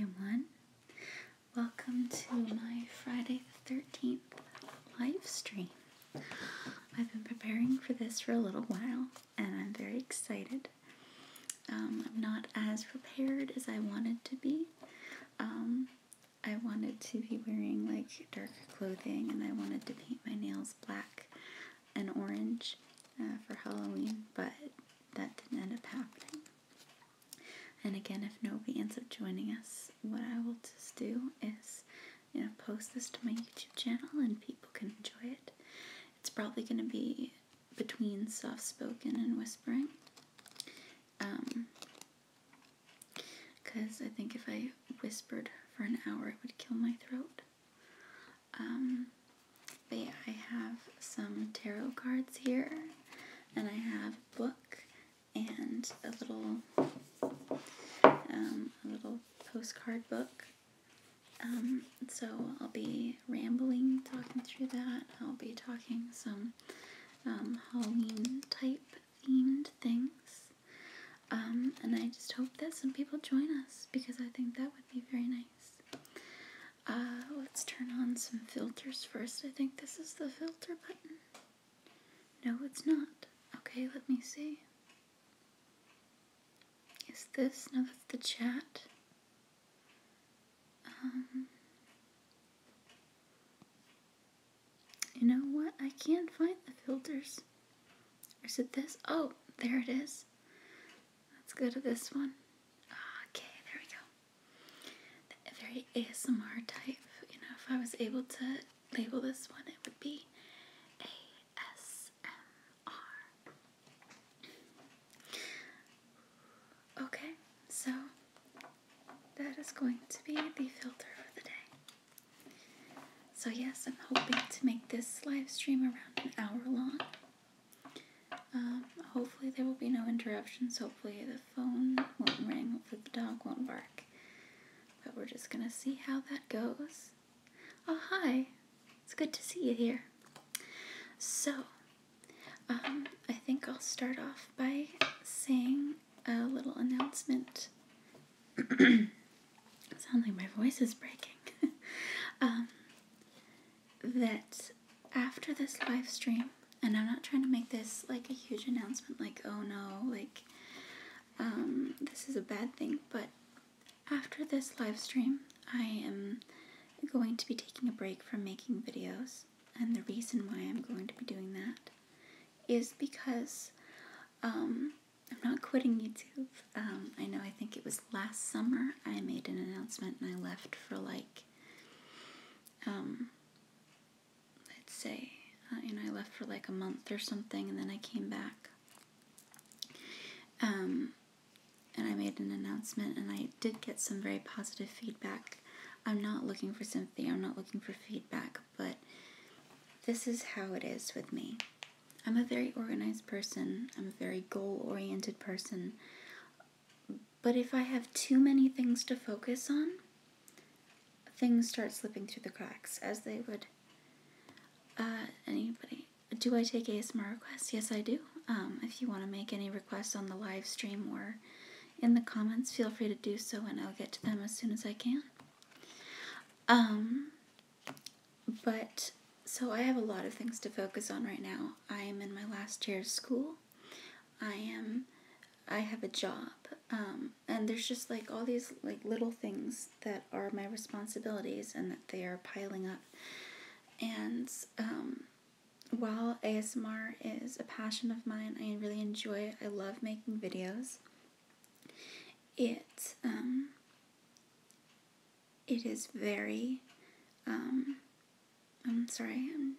everyone. Welcome to my Friday the 13th live stream. I've been preparing for this for a little while and I'm very excited. I'm not as prepared as I wanted to be. I wanted to be wearing like darker clothing and I wanted to paint my nails black and orange for Halloween, but that didn't end up happening. And again, if nobody ends up joining us, what I will just do is, post this to my YouTube channel and people can enjoy it. It's probably going to be between soft-spoken and whispering. Because I think if I whispered for an hour, it would kill my throat. But yeah, I have some tarot cards here, and I have a book and a little postcard book. So I'll be rambling, talking through that. I'll be talking some Halloween type themed things. And I just hope that some people join us because I think that would be very nice. Let's turn on some filters first. I think this is the filter button. No, it's not. Okay, let me see. Is this? No, that's the chat. You know what? I can't find the filters. Or is it this? Oh, there it is. Let's go to this one. Okay, there we go. Very ASMR type. If I was able to label this one, it would be ASMR. Okay, so that is going to be the filter for the day. So yes, I'm hoping to make this live stream around an hour long. Hopefully there will be no interruptions. Hopefully the phone won't ring. Hopefully the dog won't bark. But we're just going to see how that goes. Oh, hi. It's good to see you here. So, I think I'll start off by saying a little announcement. It sounds like my voice is breaking. That after this live stream, and I'm not trying to make this like a huge announcement, like, oh no, like, this is a bad thing, but after this live stream, I am going to be taking a break from making videos, and the reason why I'm going to be doing that is because, I'm not quitting YouTube. I know, I think it was last summer, I made an announcement and I left for like, let's say, I left for like a month or something, and then I came back. And I made an announcement, and I did get some very positive feedback. I'm not looking for sympathy, I'm not looking for feedback, but this is how it is with me. I'm a very organized person, I'm a very goal-oriented person, but if I have too many things to focus on, things start slipping through the cracks, as they would. Anybody? Do I take ASMR requests? Yes, I do. If you want to make any requests on the live stream or in the comments, feel free to do so and I'll get to them as soon as I can. So I have a lot of things to focus on right now. I am in my last year of school. I have a job. And there's just like all these like little things that are my responsibilities and that they are piling up. And while ASMR is a passion of mine, I really enjoy it. I love making videos. It is very, I'm sorry, I'm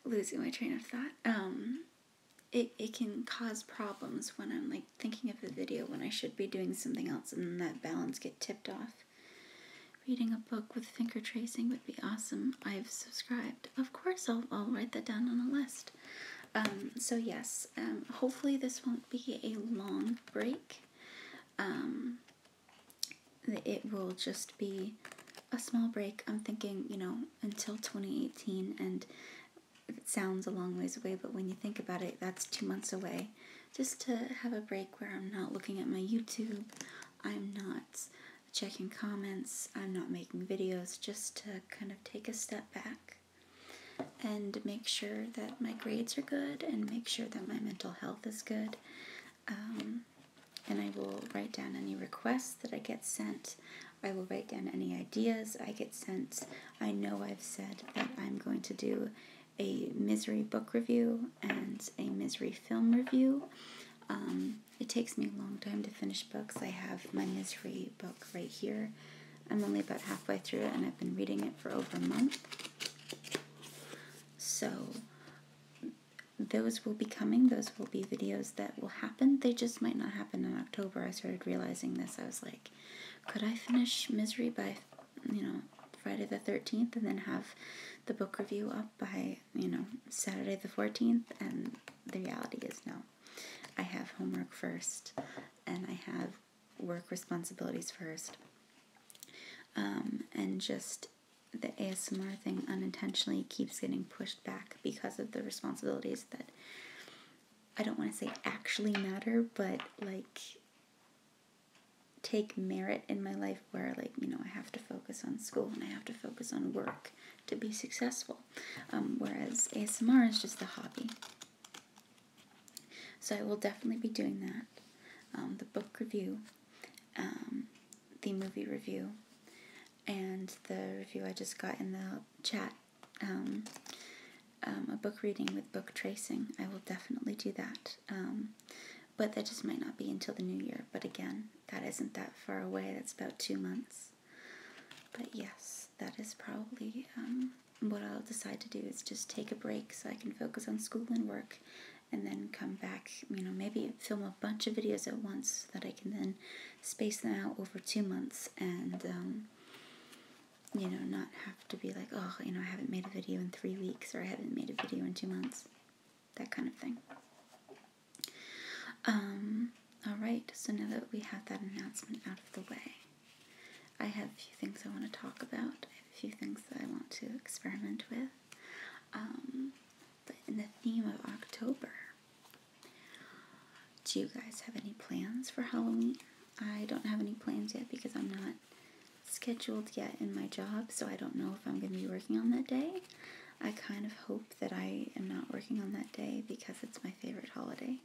losing my train of thought. It can cause problems when I'm like thinking of a video when I should be doing something else and that balance get tipped off. Reading a book with finger tracing would be awesome. I've subscribed. Of course, I'll write that down on a list. So yes, hopefully this won't be a long break. It will just be a small break. I'm thinking, until 2018, and it sounds a long ways away, but when you think about it, that's 2 months away. Just to have a break where I'm not looking at my YouTube, I'm not checking comments. I'm not making videos, just to kind of take a step back and make sure that my grades are good and make sure that my mental health is good. And I will write down any requests that I get sent. I will write down any ideas I get sent. I know I've said that I'm going to do a Misery book review and a Misery film review. It takes me a long time to finish books. I have my Misery book right here. I'm only about halfway through it, and I've been reading it for over a month. So those will be coming. Those will be videos that will happen. They just might not happen in October. I started realizing this. I was like, could I finish Misery by, Friday the 13th and then have the book review up by, Saturday the 14th? And the reality is no. I have homework first, and I have work responsibilities first. And just the ASMR thing unintentionally keeps getting pushed back because of the responsibilities that I don't want to say actually matter, but take merit in my life, where I have to focus on school and I have to focus on work to be successful, whereas ASMR is just a hobby. So I will definitely be doing that. The book review, the movie review, and the review I just got in the chat, a book reading with book tracing. I will definitely do that. But that just might not be until the new year. But again, that isn't that far away. That's about 2 months. But yes, that is probably what I'll decide to do, is just take a break so I can focus on school and work, and then come back, maybe film a bunch of videos at once so that I can then space them out over 2 months and, not have to be like, oh, I haven't made a video in 3 weeks, or I haven't made a video in 2 months, that kind of thing. Alright, so now that we have that announcement out of the way, I have a few things I want to talk about. I have a few things that I want to experiment with. But in the theme of October, do you guys have any plans for Halloween? I don't have any plans yet because I'm not scheduled yet in my job, so I don't know if I'm going to be working on that day. I kind of hope that I am not working on that day because it's my favorite holiday.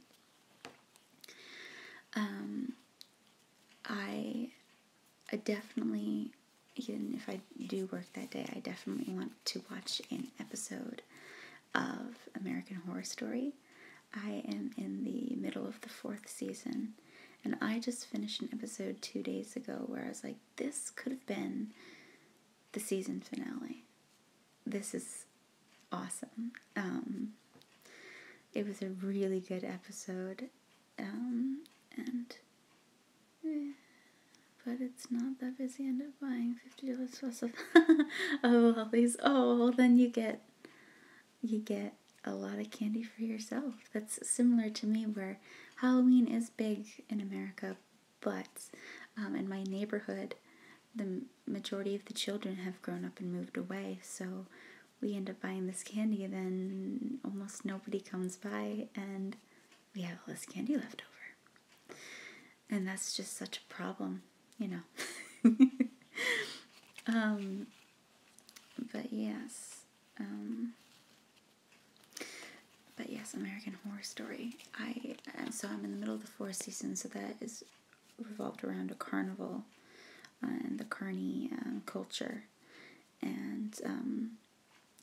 I definitely, even if I do work that day, I definitely want to watch an episode of American Horror Story. I am in the middle of the 4th season, and I just finished an episode 2 days ago where I was like, this could have been the season finale. This is awesome. It was a really good episode, but it's not that busy. I end up buying $50 plus of all these. Oh, well, then you get a lot of candy for yourself. That's similar to me, where Halloween is big in America, but in my neighborhood, the majority of the children have grown up and moved away, so we end up buying this candy, then almost nobody comes by, and we have all this candy left over. And that's just such a problem, But yes, American Horror Story. I'm in the middle of the 4th season, so that is revolved around a carnival and the carny culture, and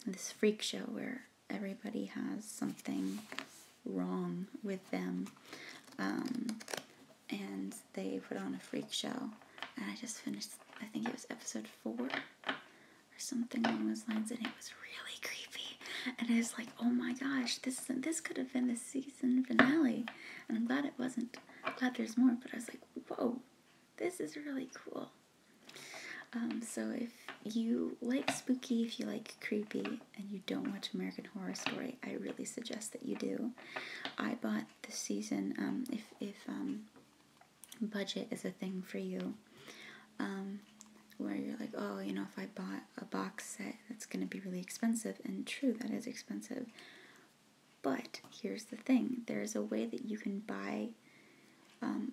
this freak show where everybody has something wrong with them, and they put on a freak show. And I just finished, I think it was episode 4 or something along those lines, and it was really creepy. And I was like, oh my gosh, this could have been the season finale. And I'm glad it wasn't. I'm glad there's more, but I was like, whoa, this is really cool. So if you like spooky, if you like creepy, and you don't watch American Horror Story, I really suggest that you do. I bought this season, if budget is a thing for you, where you're like, oh, if I bought a box set, that's going to be really expensive. And true, that is expensive. But here's the thing. There's a way that you can buy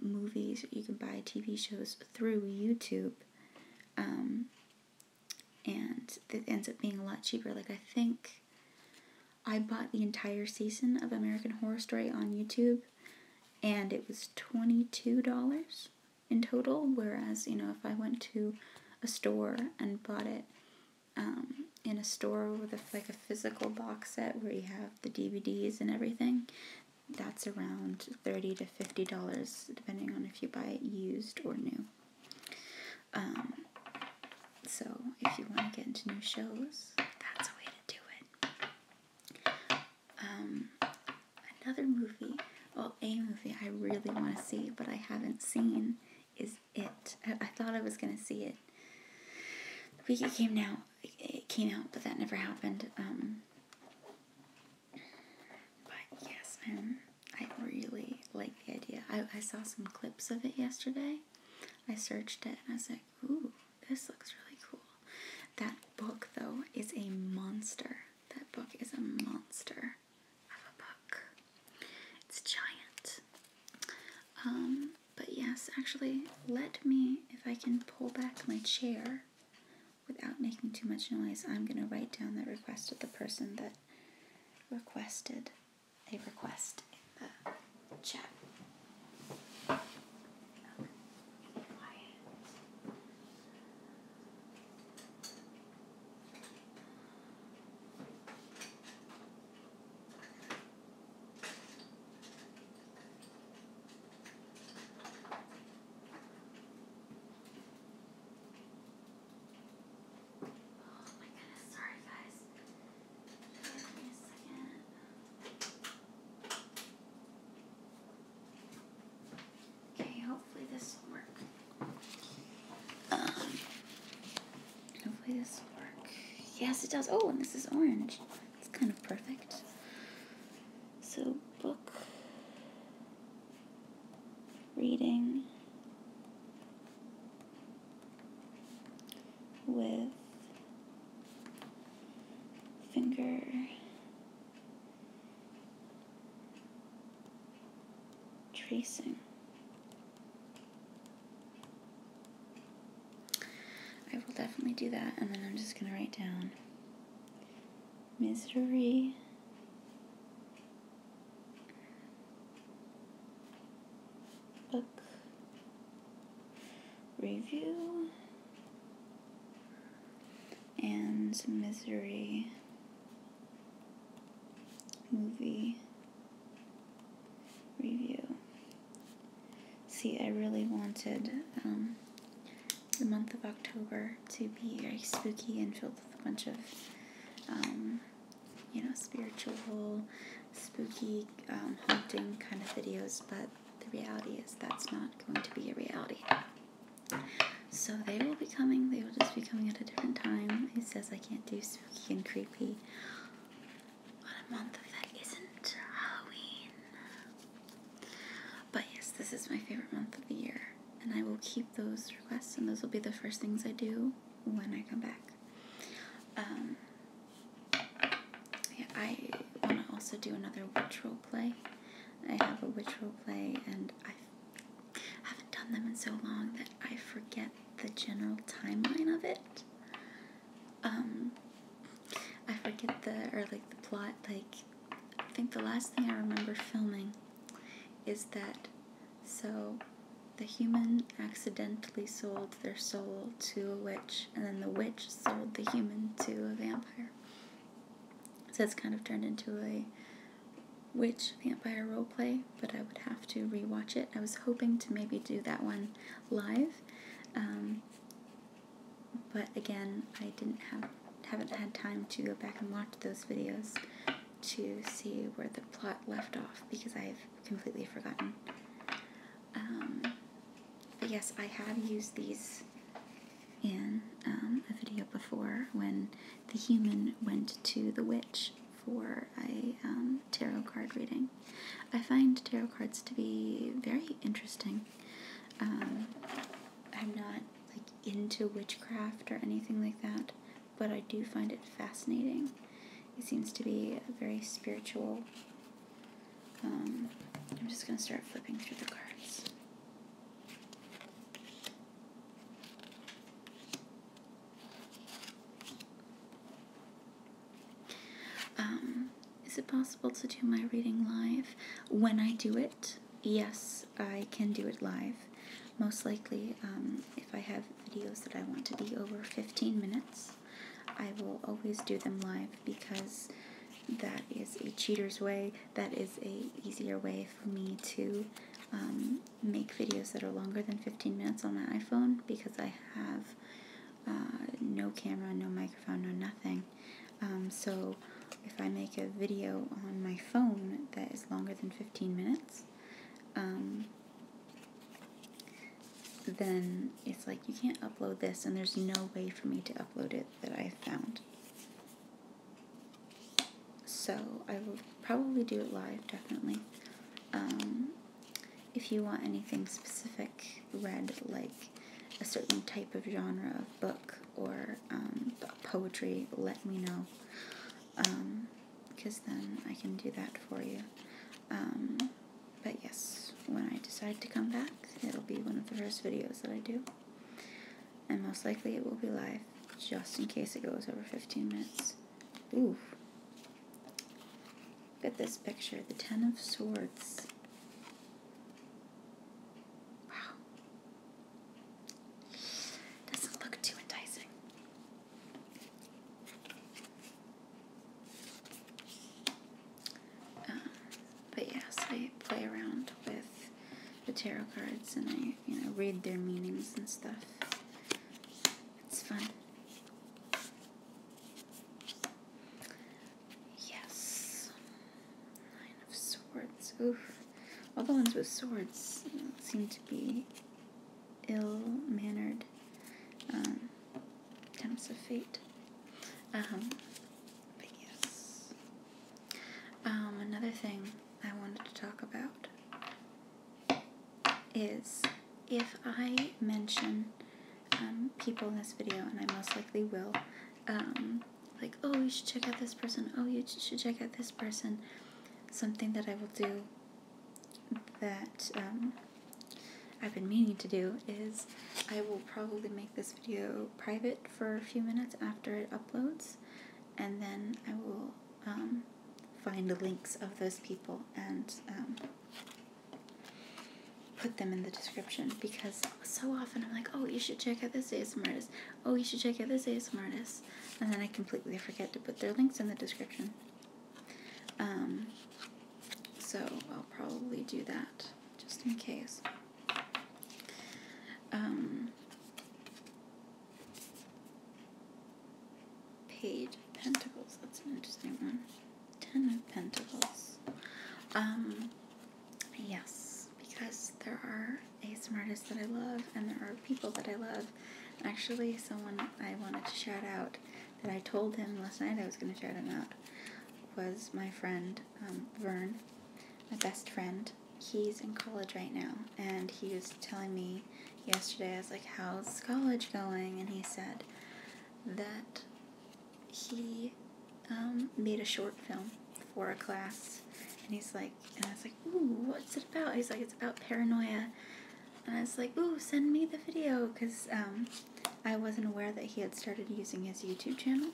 movies, you can buy TV shows through YouTube and it ends up being a lot cheaper. Like, I think I bought the entire season of American Horror Story on YouTube, and it was $22 in total, whereas, if I went to a store and bought it in a store with like a physical box set where you have the DVDs and everything, that's around $30 to $50, depending on if you buy it used or new. So if you want to get into new shows, that's a way to do it. Another movie, a movie I really want to see, but I haven't seen, is It. I thought I was going to see it the week it came out, but that never happened. But yes, I really like the idea. I saw some clips of it yesterday. I searched it and I was like, ooh, this looks really cool. That book, though, is a monster. That book is a monster of a book. It's giant. But yes, actually, let me, if I can pull back my chair without making too much noise, I'm going to write down the request of the person that requested a request in the chat. Yes, it does. Oh, and this is orange. It's kind of perfect. So, book reading with finger tracing. I will definitely do that, and then I'm just going to write down misery, book review, and misery movie review. See, I really wanted the month of October to be very spooky and filled with a bunch of, spiritual, spooky, haunting kind of videos, but the reality is that's not going to be a reality. So they will be coming, they will just be coming at a different time. It says I can't do spooky and creepy on a month that isn't Halloween. But yes, this is my favorite month of the year, and I will keep those requests, and those will be the first things I do when I come back. I want to also do another witch role play. I have a witch role play, and I haven't done them in so long that I forget the general timeline of it. I forget the plot. I think the last thing I remember filming is that, so the human accidentally sold their soul to a witch, and then the witch sold the human to a vampire. So it's kind of turned into a witch-vampire roleplay, but I would have to rewatch it. I was hoping to maybe do that one live, but again, I haven't had time to go back and watch those videos to see where the plot left off, because I've completely forgotten. But yes, I have used these in a video before when the human went to the witch for a tarot card reading. I find tarot cards to be very interesting. I'm not into witchcraft or anything like that, but I do find it fascinating. It seems to be a very spiritual. I'm just going to start flipping through the cards. possible to do my reading live. When I do it, yes, I can do it live. Most likely, if I have videos that I want to be over 15 minutes, I will always do them live because that is a cheater's way. That is a easier way for me to make videos that are longer than 15 minutes on my iPhone, because I have no camera, no microphone, no nothing. So if I make a video on my phone that is longer than 15 minutes, then it's like you can't upload this, and there's no way for me to upload it that I found. So I will probably do it live, definitely. If you want anything specific read, like a certain type of genre of book or poetry, let me know, because then I can do that for you. But yes, when I decide to come back, it'll be one of the first videos that I do, and most likely it will be live, just in case it goes over 15 minutes. Ooh. Look at this picture, the Ten of Swords. Wow. Doesn't look too enticing. But yes, I play around with the tarot cards and I, read their meanings and stuff. It's fun. Yes. Nine of Swords. Oof. All the ones with swords seem to be ill-mannered attempts of fate. But yes. Another thing I wanted to talk about is if I mention people in this video, and I most likely will, like, oh, you should check out this person, oh, you should check out this person, something that I will do that I've been meaning to do is I will probably make this video private for a few minutes after it uploads, and then I will find the links of those people and put them in the description, because so often I'm like, oh, you should check out this ASMR artist, oh, you should check out this ASMR artist, and then I completely forget to put their links in the description. So I'll probably do that, just in case. Page of Pentacles, that's an interesting one. Ten of Pentacles. Yes, because there are ASMR artists that I love, and there are people that I love. Actually, someone I wanted to shout out, that I told him last night I was going to shout him out, was my friend, Vern, my best friend. He's in college right now, and he was telling me yesterday, I was like, how's college going? And he said that he made a short film for a class, and he's like, and I was like, ooh, what's it about? He's like, it's about paranoia, and I was like, ooh, send me the video, because I wasn't aware that he had started using his YouTube channel.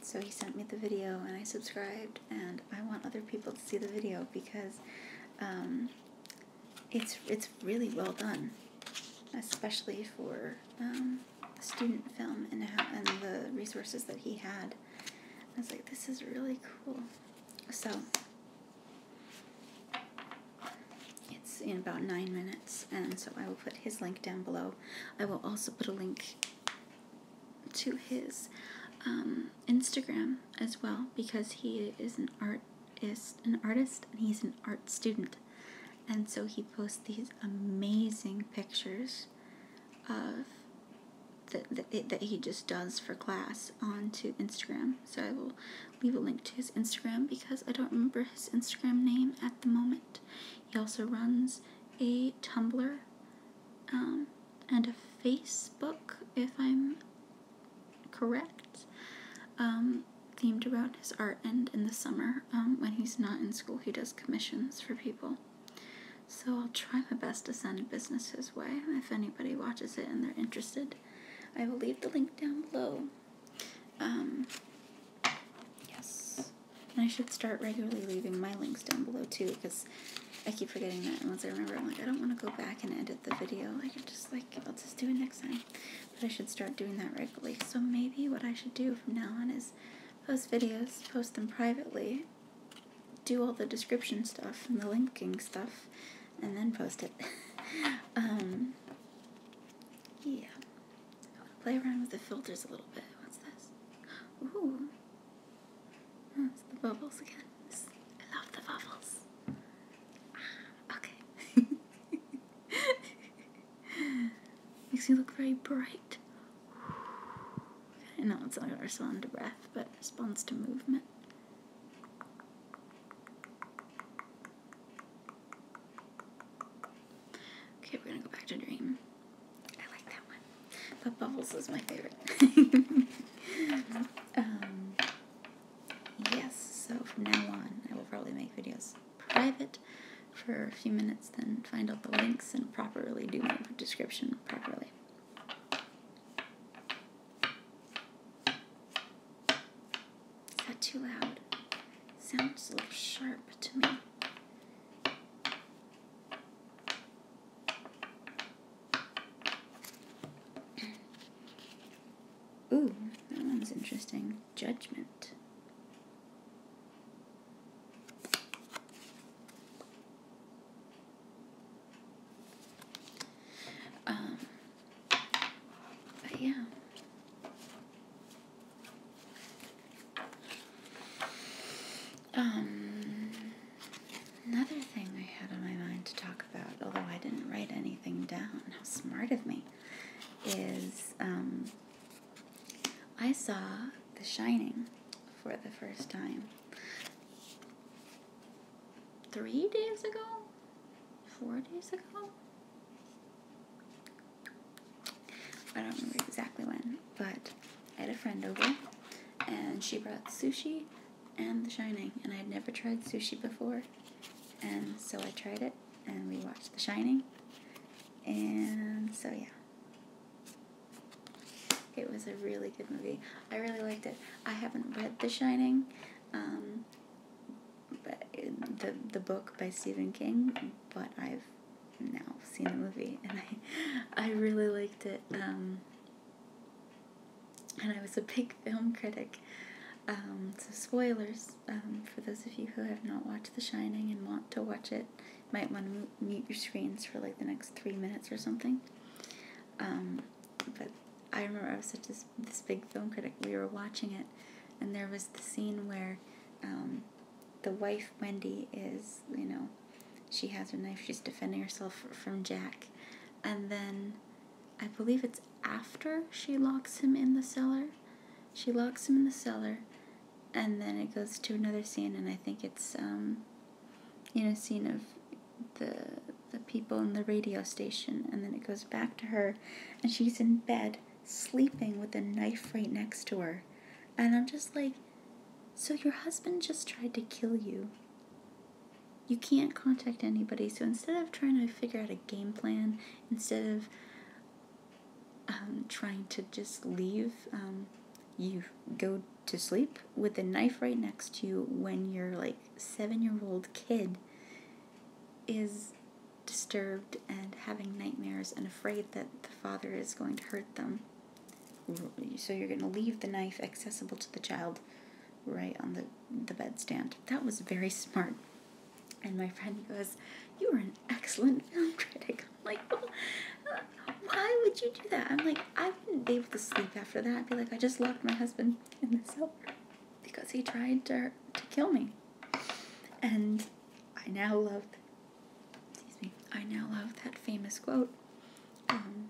So he sent me the video, and I subscribed, and I want other people to see the video, because it's really well done, especially for a student film, and the resources that he had. I was like, this is really cool. So it's in about 9 minutes, and so I will put his link down below. I will also put a link to his Instagram as well, because he is an artist, and he's an art student, and so he posts these amazing pictures of that he just does for class onto Instagram. So I will leave a link to his Instagram, because I don't remember his Instagram name at the moment. He also runs a Tumblr and a Facebook, if I'm correct, themed around his art, and in the summer, when he's not in school, he does commissions for people. So I'll try my best to send business his way. If anybody watches it and they're interested, I will leave the link down below. Yes. And I should start regularly leaving my links down below too, because I keep forgetting that. And once I remember, I'm like, I don't want to go back and edit the video. I could just I'll just do it next time. But I should start doing that regularly. So maybe what I should do from now on is post videos, post them privately, do all the description stuff and the linking stuff, and then post it. Yeah. I want to play around with the filters a little bit. What's this? Ooh. Oh, it's the bubbles again. I love the bubbles. Okay. Makes me look very bright. I know it's not going to respond to breath, but it responds to movement. Okay, we're going to go back to Dream. I like that one. But Bubbles is my favorite. Yes, so from now on, I will probably make videos private for a few minutes, then find all the links and properly do my description properly. Is that too loud? It sounds a little sharp to me. Ooh, that one's interesting. Judgment. But yeah. Another thing I had on my mind to talk about, although I didn't write anything down, how smart of me, is I saw The Shining for the first time 3 days ago? 4 days ago? I don't remember exactly when, but I had a friend over, and she brought sushi and The Shining, and I had never tried sushi before, and so I tried it, and we watched The Shining, and so yeah. It was a really good movie. I really liked it. I haven't read The Shining, but the book by Stephen King, but I've now seen the movie, and I really liked it. And I was a big film critic. So spoilers, for those of you who have not watched The Shining and want to watch it, you might want to mute your screens for like the next 3 minutes or something. But I remember I was such this big film critic. We were watching it, and there was the scene where the wife, Wendy, is, she has her knife, she's defending herself from Jack, and then I believe it's after she locks him in the cellar. She locks him in the cellar, and then it goes to another scene, and I think it's, scene of the people in the radio station, and then it goes back to her, and she's in bed, sleeping with a knife right next to her, and I'm just like, so your husband just tried to kill you. You can't contact anybody, so instead of trying to figure out a game plan, instead of trying to just leave, you go to sleep with a knife right next to you when your 7-year-old kid is disturbed and having nightmares and afraid that the father is going to hurt them. So you're going to leave the knife accessible to the child right on the bedstand. That was very smart. And my friend goes, "You are an excellent film critic." I'm like, well, why would you do that? I'm like, I wouldn't be able to sleep after that. I'd be like, I just locked my husband in the cellar because he tried to kill me. And I now love that famous quote. I'm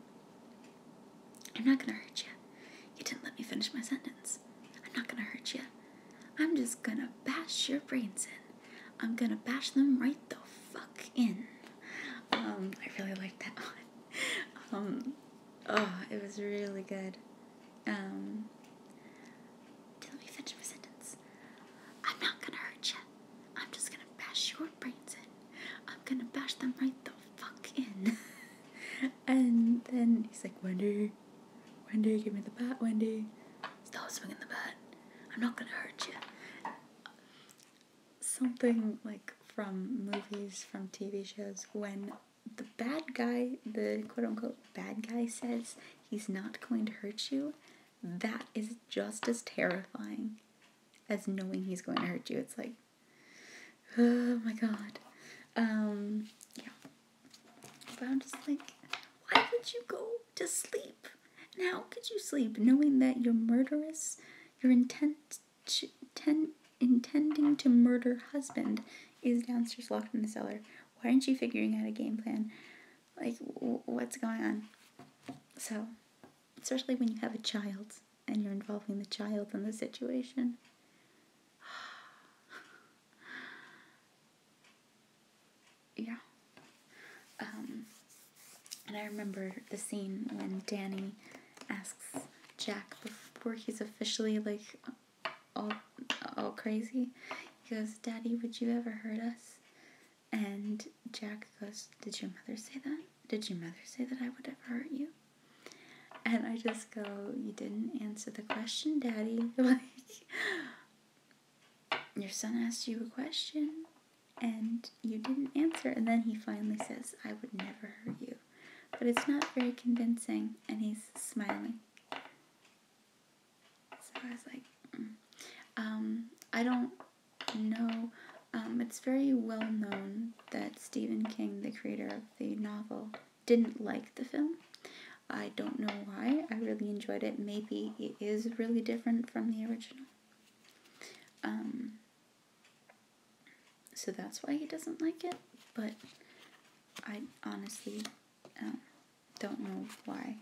not gonna hurt you. You didn't let me finish my sentence. I'm not gonna hurt you. I'm just gonna bash your brains in. I'm gonna bash them right the fuck in. I really liked that one. It was really good. Let me finish my sentence. I'm not gonna hurt you. I'm just gonna bash your brains in. I'm gonna bash them right the fuck in. And then he's like, Wendy, give me the bat, Wendy. Stop swinging the bat. I'm not gonna hurt you. something like from movies, from TV shows, when the bad guy, the quote-unquote bad guy, says he's not going to hurt you, that is just as terrifying as knowing he's going to hurt you. It's like, oh my god. Yeah. But I'm just like, why would you go to sleep? And how could you sleep knowing that your murderous, your intending to murder husband is downstairs locked in the cellar? Why aren't you figuring out a game plan? Like, what's going on? So, especially when you have a child and you're involving the child in the situation. Yeah. And I remember the scene when Danny asks Jack before he's officially like all crazy. He goes, "Daddy, would you ever hurt us?" And Jack goes, "Did your mother say that? Did your mother say that I would ever hurt you?" And I just go, "You didn't answer the question, Daddy." Like, your son asked you a question and you didn't answer, and then he finally says, "I would never hurt you." But it's not very convincing, and he's smiling. So I was like, I don't know. It's very well known that Stephen King, the creator of the novel, didn't like the film. I don't know why. I really enjoyed it. Maybe it is really different from the original. So that's why he doesn't like it. But I honestly don't know why.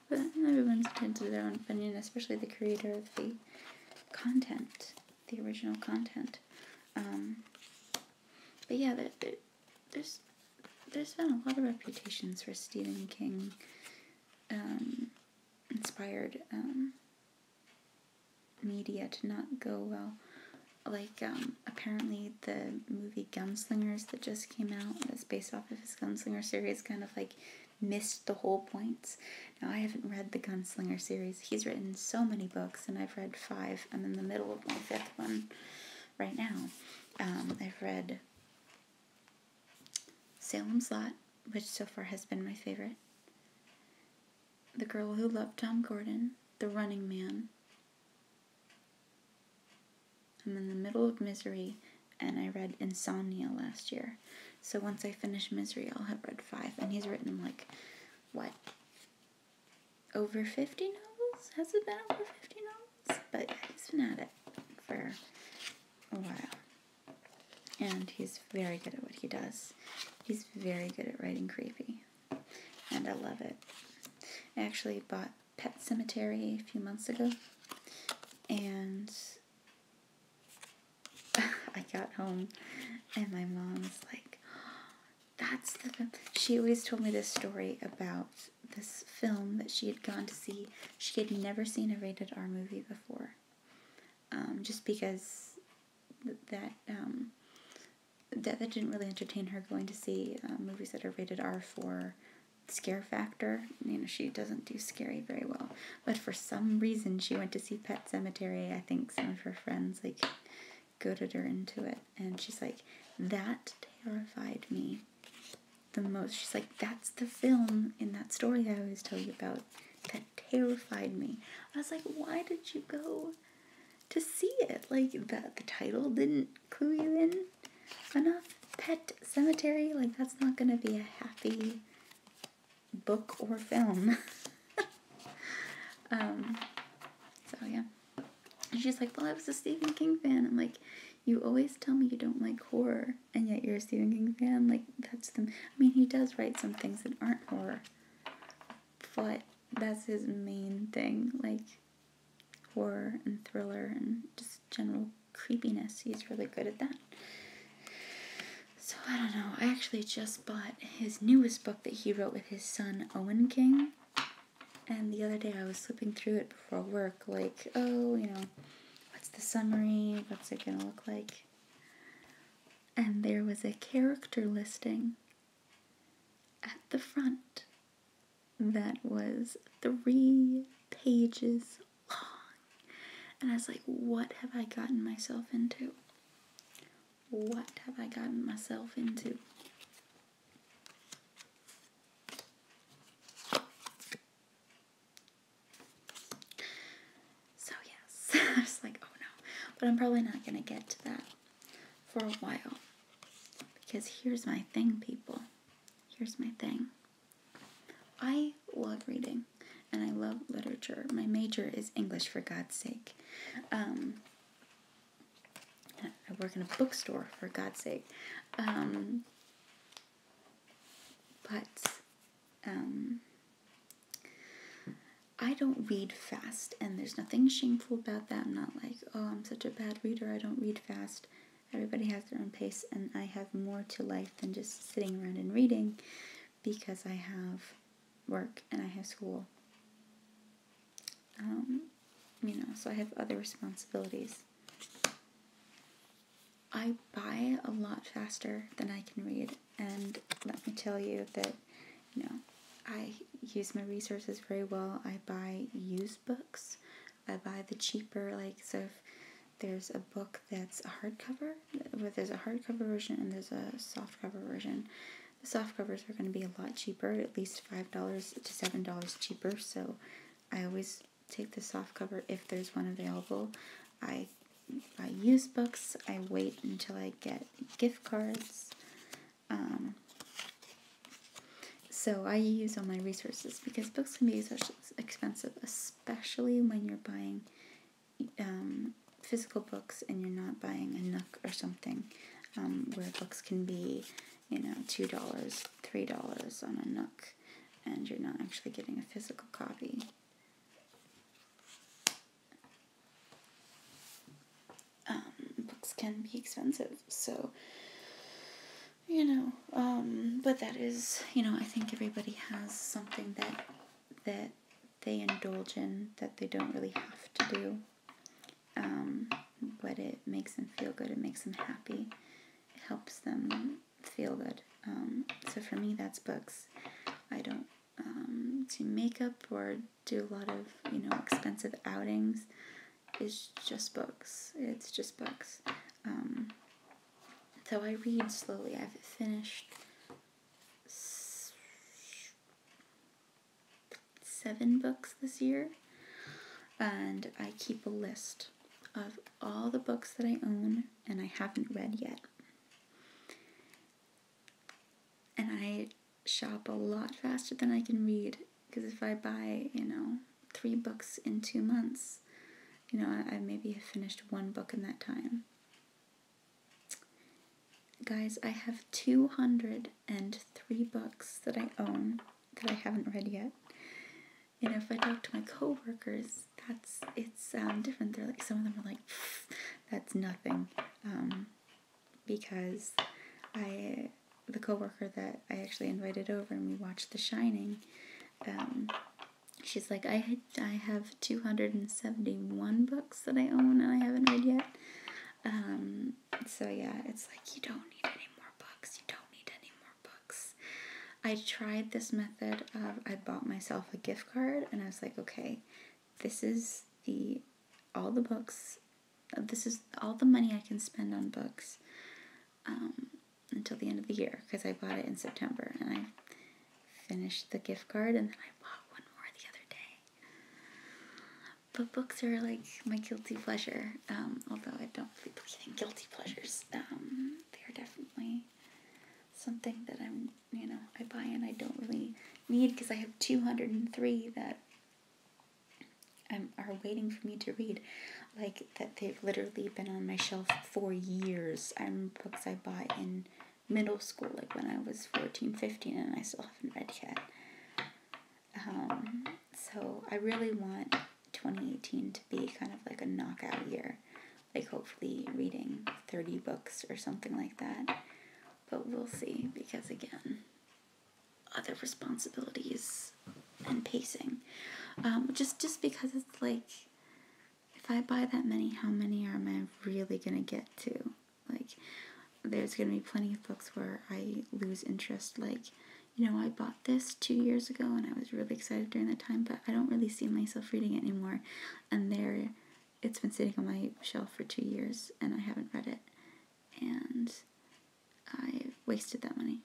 But everyone's entitled to their own opinion, especially the creator of the content, the original content. But yeah, there's been a lot of reputations for Stephen King inspired media to not go well. Like, apparently the movie Gunslingers that just came out, that's based off of his Gunslinger series, kind of like missed the whole points. Now, I haven't read the Gunslinger series. He's written so many books, and I've read 5. I'm in the middle of my 5th one right now. I've read Salem's Lot, which so far has been my favorite. The Girl Who Loved Tom Gordon, The Running Man. I'm in the middle of Misery, and I read Insomnia last year. So once I finish Misery, I'll have read 5. And he's written, like, what? Over 50 novels? Has it been over 50 novels? But yeah, he's been at it for a while. And he's very good at what he does. He's very good at writing creepy. And I love it. I actually bought Pet Sematary a few months ago. And I got home and my mom was like, "That's the film." She always told me this story about this film that she had gone to see. She had never seen a rated R movie before. Just because that didn't really entertain her, going to see movies that are rated R for scare factor. You know, she doesn't do scary very well. But for some reason, she went to see Pet Sematary. I think some of her friends, like, goaded her into it. And she's like, "That terrified me the most." She's like, "That's the film in that story I always tell you about that terrified me." I was like, "Why did you go to see it? Like, the title didn't clue you in enough? Pet Sematary? Like, that's not gonna be a happy book or film." So yeah. And she's like, "Well, I was a Stephen King fan." I'm like, "You always tell me you don't like horror, and yet you're a Stephen King fan." Like, that's the... I mean, he does write some things that aren't horror, but that's his main thing, like, horror and thriller and just general creepiness. He's really good at that. So, I don't know. I actually just bought his newest book that he wrote with his son, Owen King. And the other day I was flipping through it before work, like, oh, you know, what's the summary? What's it going to look like? And there was a character listing at the front that was 3 pages long. And I was like, what have I gotten myself into? what have I gotten myself into? So yes, I was like, oh no. But I'm probably not going to get to that for a while. Because here's my thing, people. Here's my thing. I love reading, and I love literature. My major is English, for God's sake. I work in a bookstore, for God's sake. I don't read fast, and there's nothing shameful about that. I'm not like, oh, I'm such a bad reader, I don't read fast. Everybody has their own pace, and I have more to life than just sitting around and reading, because I have work and I have school. So I have other responsibilities. I buy a lot faster than I can read, and let me tell you that, I use my resources very well. I buy used books. I buy the cheaper, so if there's a book that's a hardcover, there's a hardcover version and there's a softcover version. The soft covers are going to be a lot cheaper, at least $5 to $7 cheaper, so I always take the soft cover if there's one available. I buy used books. I wait until I get gift cards. So I use all my resources, because books can be so expensive, especially when you're buying physical books and you're not buying a Nook or something, where books can be, $2, $3 on a Nook, and you're not actually getting a physical copy. Books can be expensive, so, but that is, I think everybody has something that they indulge in that they don't really have to do, but it makes them feel good, it makes them happy, it helps them feel good. So for me, that's books. I don't do makeup or do a lot of, expensive outings. It's just books. It's just books. So I read slowly. I've finished 7 books this year, and I keep a list of all the books that I own and I haven't read yet. And I shop a lot faster than I can read, because if I buy, 3 books in 2 months, I maybe have finished 1 book in that time. Guys, I have 203 books that I own that I haven't read yet. And if I talk to my coworkers, it's different. They're like, some of them are like, that's nothing, because the coworker that I actually invited over and we watched The Shining, she's like, I have 271 books that I own and I haven't read yet. So yeah, it's like, you don't need any more books. You don't need any more books. I tried this method of, I bought myself a gift card, and I was like, okay, this is all the books, this is all the money I can spend on books, until the end of the year, because I bought it in September, and I finished the gift card, and then I bought one more the other day. But books are like my guilty pleasure, although I don't really believe in guilty pleasures. They are definitely something that I buy and I don't really need, because I have 203 that are waiting for me to read. Like, that they've literally been on my shelf for years. Books I bought in middle school, like when I was 14, 15, and I still haven't read yet. So I really want 2018 to be kind of like a knockout year. Like, hopefully reading 30 books or something like that. But we'll see, because again, other responsibilities and pacing. Just because it's like, if I buy that many, how many am I really going to get to? Like, there's going to be plenty of books where I lose interest. Like, I bought this 2 years ago and I was really excited during that time, but I don't really see myself reading it anymore. And it's been sitting on my shelf for 2 years and I haven't read it. and I wasted that money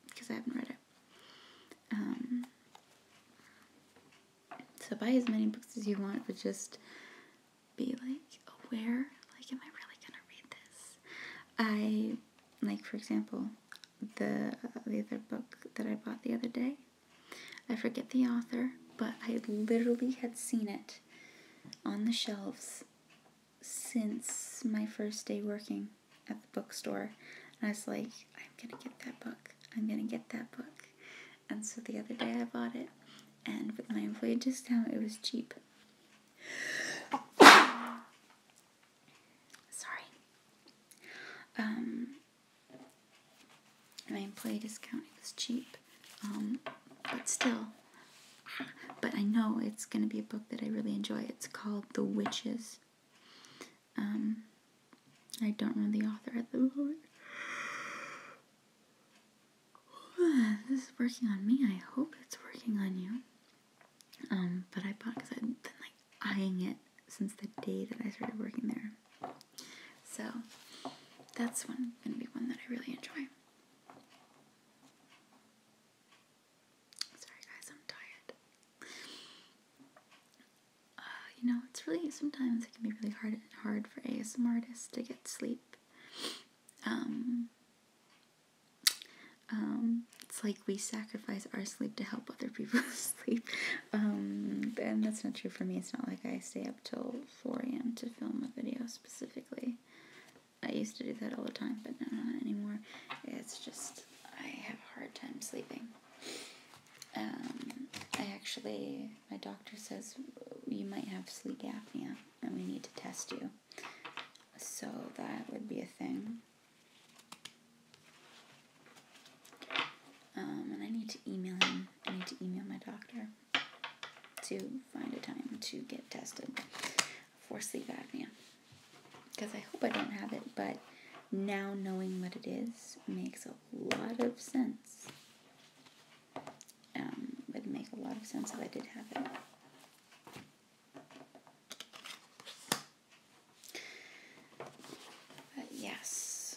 because I haven't read it. So buy as many books as you want, but just be aware, am I really gonna read this? For example, the other book that I bought the other day, I forget the author, but I literally had seen it on the shelves since my first day working at the bookstore. And I was like, I'm gonna get that book. I'm gonna get that book. And so the other day I bought it, and with my employee discount, it was cheap. Sorry. My employee discount, it was cheap. But still. But I know it's going to be a book that I really enjoy. It's called The Witches. I don't know the author at the moment. This is working on me. I hope it's working on you. But I bought it because I've been eyeing it since the day that I started working there. So that's going to be one that I really enjoy. Sorry guys, I'm tired. It's really, sometimes it can be really hard for ASMR artists to get sleep. It's like we sacrifice our sleep to help other people sleep. And that's not true for me. It's not like I stay up till 4 a.m. to film a video specifically. I used to do that all the time, but no, not anymore. It's just, I have a hard time sleeping. My doctor says you might have sleep apnea, and we need to test you. So that would be a thing. And I need to email him. I need to email my doctor to find a time to get tested for sleep apnea. Because I hope I don't have it, but now knowing what it is makes a lot of sense. Would make a lot of sense if I did have it. But yes.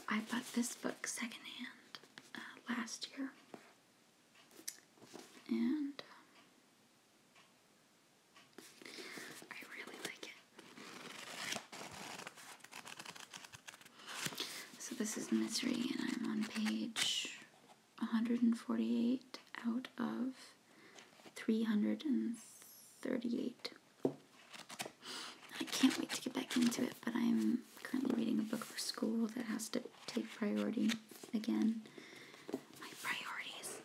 I bought this book secondhand last year, and I really like it. So this is Misery, and I'm on page 148 out of 338. I can't wait to get back into it, but I'm currently reading a book for school that has to take priority again. My priorities.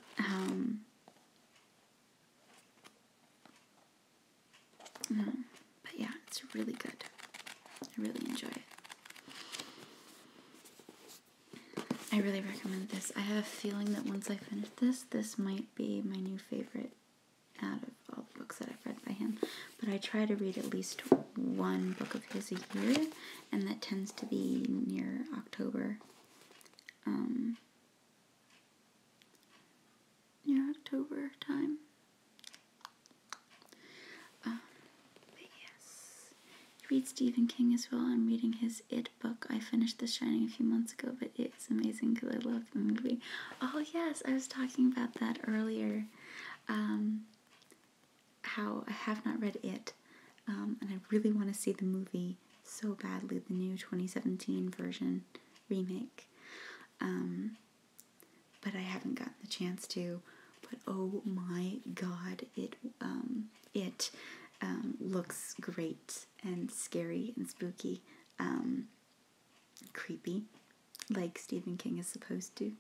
But yeah, it's really good. I really enjoy it. I really recommend this. I have a feeling that once I finish this might be my new favorite out of all the books that I've read by him. But I try to read at least one book of his a year, and that tends to be near October. Near October time. But yes. I read Stephen King as well. I'm reading his It book. I finished The Shining a few months ago, but it's amazing because I love the movie. Oh yes, I was talking about that earlier. How I have not read It, and I really want to see the movie so badly, the new 2017 version remake, but I haven't gotten the chance to. But oh my god, it looks great and scary and spooky, creepy. like Stephen King is supposed to.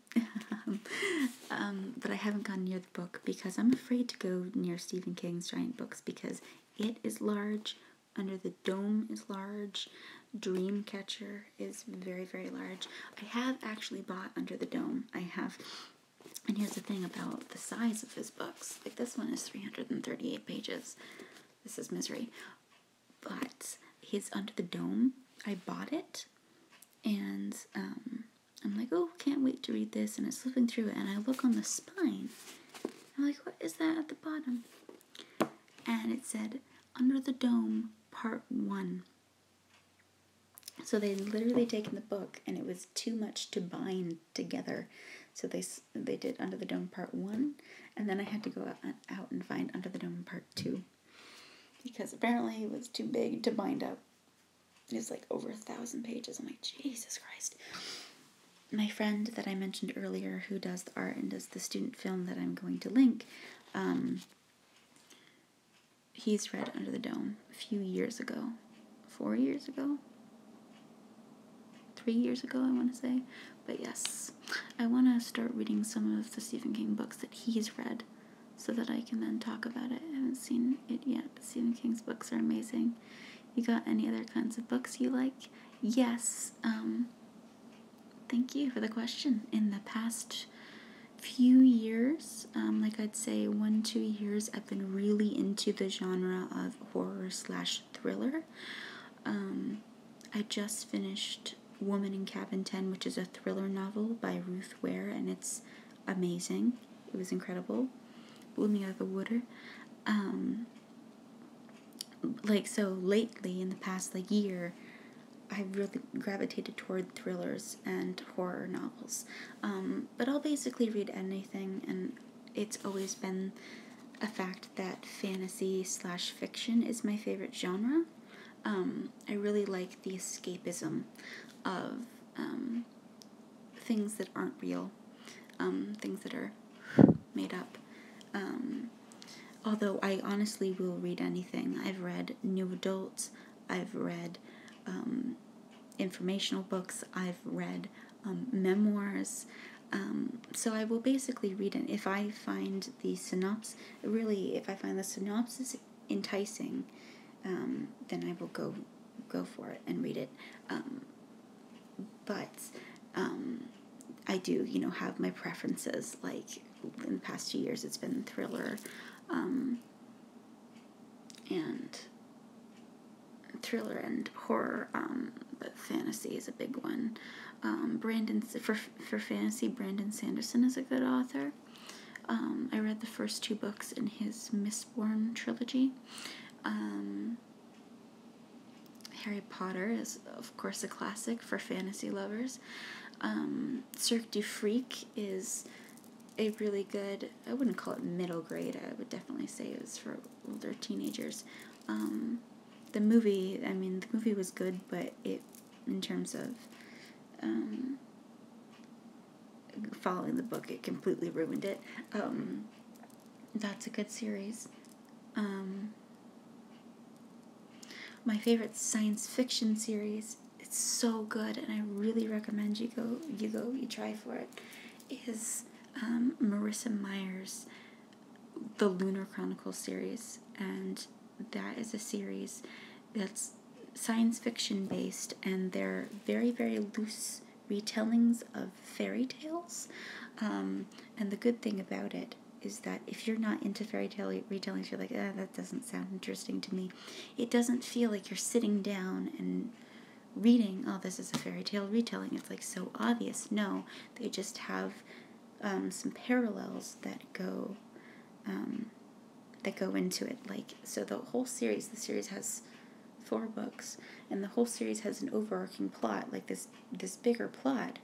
But I haven't gone near the book because I'm afraid to go near Stephen King's giant books because it is large, Under the Dome is large, Dreamcatcher is very, very large. I have actually bought Under the Dome. I have. And here's the thing about the size of his books. Like, this one is 338 pages. This is Misery. But his Under the Dome, I bought it, and I'm like, oh, can't wait to read this, and it's flipping through it, and I look on the spine. I'm like, what is that at the bottom? And it said, Under the Dome, Part 1. So they had literally taken the book, and it was too much to bind together. So they did Under the Dome Part 1, and then I had to go out and find Under the Dome Part 2. Because apparently it was too big to bind up. It's like over 1,000 pages. I'm like, Jesus Christ. My friend that I mentioned earlier, who does the art and does the student film that I'm going to link, he's read Under the Dome a few years ago. 4 years ago? 3 years ago, I want to say. But yes, I want to start reading some of the Stephen King books that he's read so that I can then talk about it. I haven't seen it yet, but Stephen King's books are amazing. You got any other kinds of books you like? Yes. Thank you for the question. In the past few years, like I'd say 1-2 years, I've been really into the genre of horror/thriller. I just finished Woman in Cabin 10, which is a thriller novel by Ruth Ware, and it's amazing. It was incredible. Blew me out of the water. So lately, in the past, year, I've really gravitated toward thrillers and horror novels. But I'll basically read anything, and it's always been a fact that fantasy/fiction is my favorite genre. I really like the escapism of things that aren't real, things that are made up. Although I honestly will read anything. I've read new adult, I've read informational books, I've read memoirs. So I will basically read it. If I find the synopsis enticing, then I will go for it and read it. But I do, have my preferences. Like in the past 2 years, it's been thriller, and horror. But fantasy is a big one. For fantasy, Brandon Sanderson is a good author. I read the first 2 books in his Mistborn trilogy. Harry Potter is, of course, a classic for fantasy lovers. Cirque du Freak is a really good, I wouldn't call it middle grade, I would definitely say it was for older teenagers. The movie was good, but in terms of following the book, it completely ruined it. That's a good series. My favorite science fiction series, it's so good, and I really recommend you try for it, is Marissa Meyer's The Lunar Chronicles series, and that is a series that's science fiction based, and they're very, very loose retellings of fairy tales. And the good thing about it is that if you're not into fairy tale retellings, you're like, that doesn't sound interesting to me. It doesn't feel like you're sitting down and reading, this is a fairy tale retelling. It's like so obvious. No, they just have some parallels that go into it. So the series has 4 books, and the whole series has an overarching plot, like this bigger plot,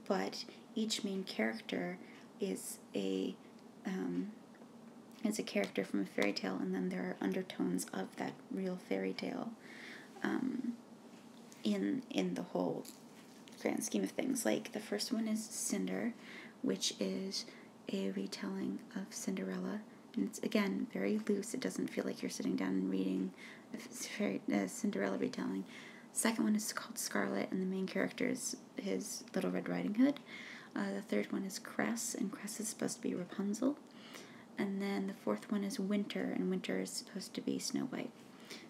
but each main character is a character from a fairy tale, and then there are undertones of that real fairy tale in the whole grand scheme of things. Like the first one is Cinder, which is a retelling of Cinderella, and it's again very loose. It doesn't feel like you're sitting down and reading a Cinderella retelling. Second one is called Scarlet, and the main character is his Little Red Riding Hood. The third one is Cress, and Cress is supposed to be Rapunzel. And then the fourth one is Winter, and Winter is supposed to be Snow White.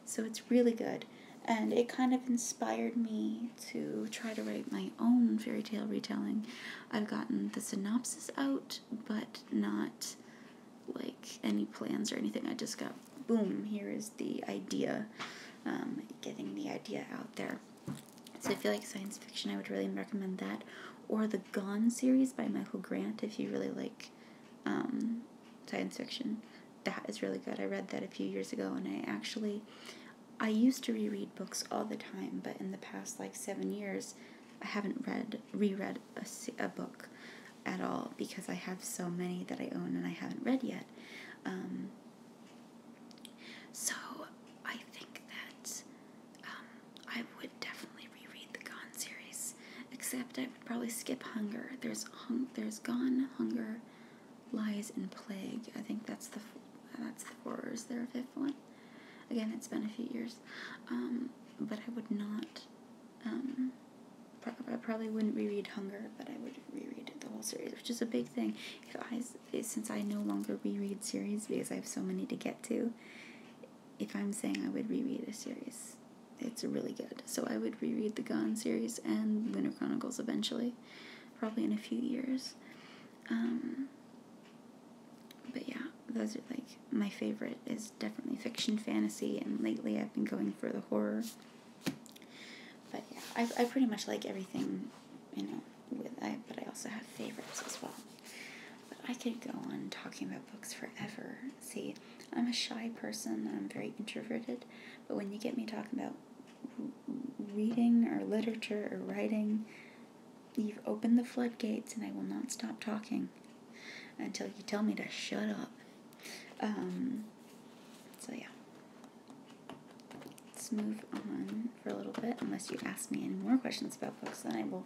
So it's really good. And it kind of inspired me to try to write my own fairy tale retelling. I've gotten the synopsis out, but not like any plans or anything. I just got, boom, here is the idea, getting the idea out there. So if you like science fiction, I would really recommend that. Or the Gone series by Michael Grant, if you really like science fiction. That is really good. I read that a few years ago, and I used to reread books all the time, but in the past, 7 years, I haven't reread a book at all because I have so many that I own and I haven't read yet. So I think that I would definitely reread the Gone series, except I would probably skip Hunger. There's Gone, Hunger, Lies, and Plague. I think that's the four. Is there a fifth one? Again, it's been a few years, but I would not, I probably wouldn't reread Hunger, but I would reread the whole series, which is a big thing. Since I no longer reread series because I have so many to get to, if I'm saying I would reread a series, it's really good. So I would reread the Gone series and Lunar Chronicles eventually, probably in a few years. But yeah, those are my favorite is definitely fiction, fantasy, and lately I've been going for the horror. But yeah, I pretty much like everything, but I also have favorites as well. But I could go on talking about books forever. See, I'm a shy person, I'm very introverted, but when you get me talking about reading or literature or writing, you've opened the floodgates and I will not stop talking until you tell me to shut up. So yeah. Let's move on for a little bit, unless you ask me any more questions about books, then I will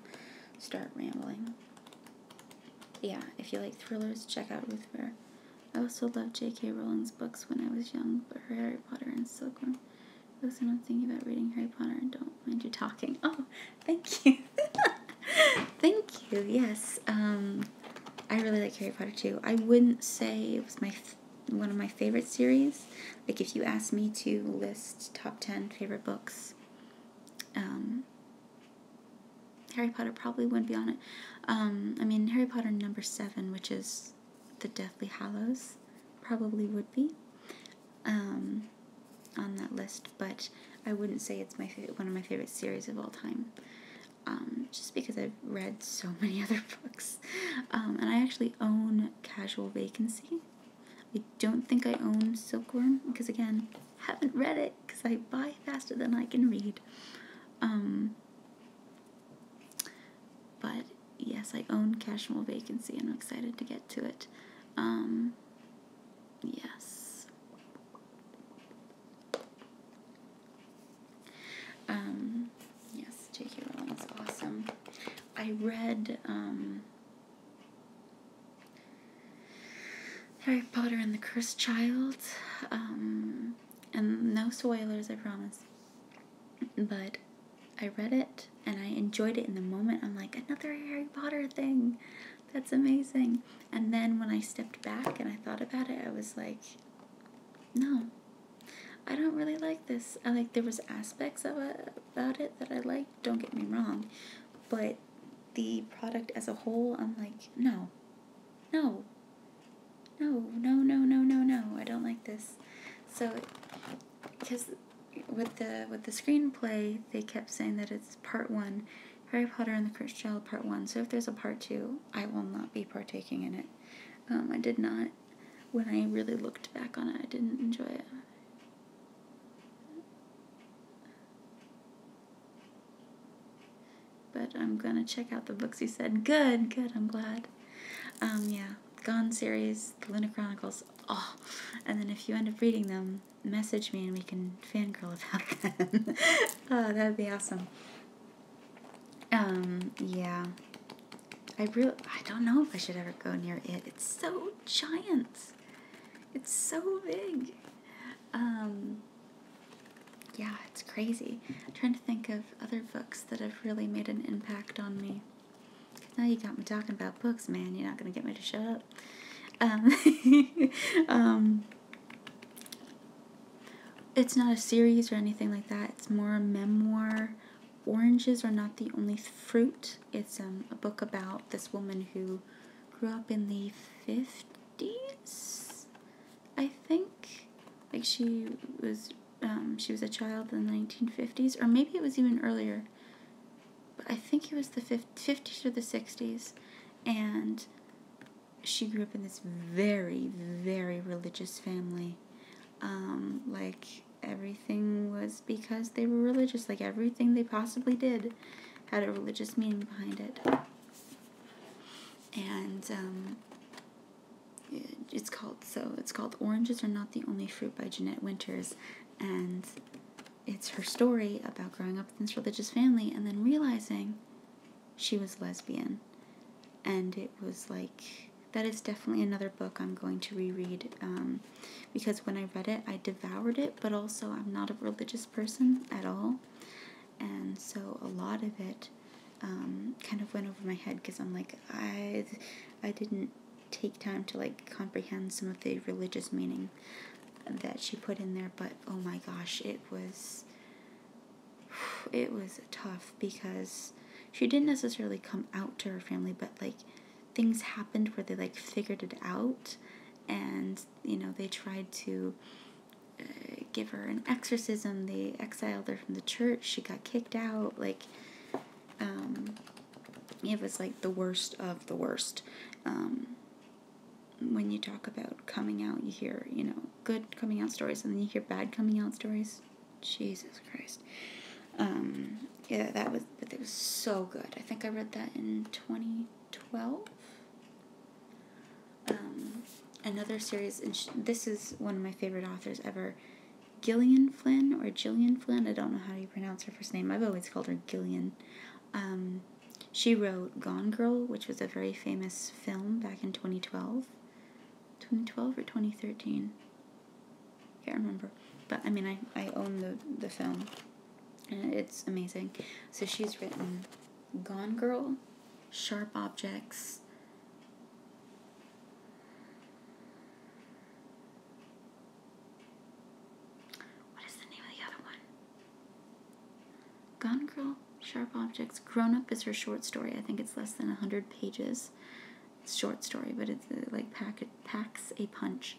start rambling. Yeah, if you like thrillers, check out Ruth Ware. I also loved J.K. Rowling's books when I was young, but her Harry Potter and Silkworm. Listen, I'm thinking about reading Harry Potter and don't mind you talking. Oh, thank you. Thank you, yes. I really like Harry Potter too. I wouldn't say it was one of my favorite series. If you asked me to list top 10 favorite books, Harry Potter probably wouldn't be on it. Harry Potter number 7, which is The Deathly Hallows, probably would be on that list, but I wouldn't say it's one of my favorite series of all time. Just because I've read so many other books. And I actually own Casual Vacancy. I don't think I own Silkworm, because again, haven't read it, because I buy faster than I can read. But yes, I own Casual Vacancy, and I'm excited to get to it. Yes. Yes, J.K. Rowling is awesome. I read Harry Potter and the Cursed Child, and no spoilers, I promise. But I read it, and I enjoyed it in the moment. I'm like, another Harry Potter thing. That's amazing. And then when I stepped back and I thought about it, I was like, no, I don't really like this. There was aspects about it that I liked, don't get me wrong, but the product as a whole, I'm like, no, I don't like this. So, because with the screenplay, they kept saying that it's part 1, Harry Potter and the Cursed Child part 1. So if there's a part 2, I will not be partaking in it. I did not. When I really looked back on it, I didn't enjoy it. But I'm gonna check out the books you said. Good, I'm glad. Yeah, Gone series, the Lunar Chronicles. Oh, and then if you end up reading them, message me and we can fangirl about them. Oh, that would be awesome. Yeah. I don't know if I should ever go near it. It's so giant. It's so big. Yeah, it's crazy. I'm trying to think of other books that have really made an impact on me. Now you got me talking about books, man. You're not going to get me to shut up. It's not a series or anything like that. It's more a memoir. Oranges Are Not the Only Fruit. It's a book about this woman who grew up in the 50s, I think. Like she was a child in the 1950s, or maybe it was even earlier. But I think it was the 50s or the 60s, and she grew up in this very, very religious family. Like, everything was because they were religious. Like, everything they possibly did had a religious meaning behind it. And, it's called Oranges Are Not the Only Fruit by Jeanette Winters. And it's her story about growing up in this religious family and then realizing she was lesbian. And it was like, that is definitely another book I'm going to reread, because when I read it, I devoured it, but also I'm not a religious person at all, and so a lot of it kind of went over my head, because I'm like, I didn't take time to, like, comprehend some of the religious meaning that she put in there, but oh my gosh, it was tough, because she didn't necessarily come out to her family, but, like, things happened where they, like, figured it out, and, you know, they tried to give her an exorcism. They exiled her from the church. She got kicked out. Like, it was, like, the worst of the worst. When you talk about coming out, you hear, you know, good coming out stories, and then you hear bad coming out stories. Jesus Christ. Yeah, it was so good. I think I read that in 2012. Another series, and this is one of my favorite authors ever, Gillian Flynn, or Gillian Flynn, I don't know how you pronounce her first name, I've always called her Gillian. She wrote Gone Girl, which was a very famous film back in 2012. 2012 or 2013? Can't remember. But, I mean, I own the film, and it's amazing. So she's written Gone Girl, Sharp Objects, Gone Girl, Sharp Objects. Grown Up is her short story. I think it's less than 100 pages. It's a short story, but it's like packs a punch.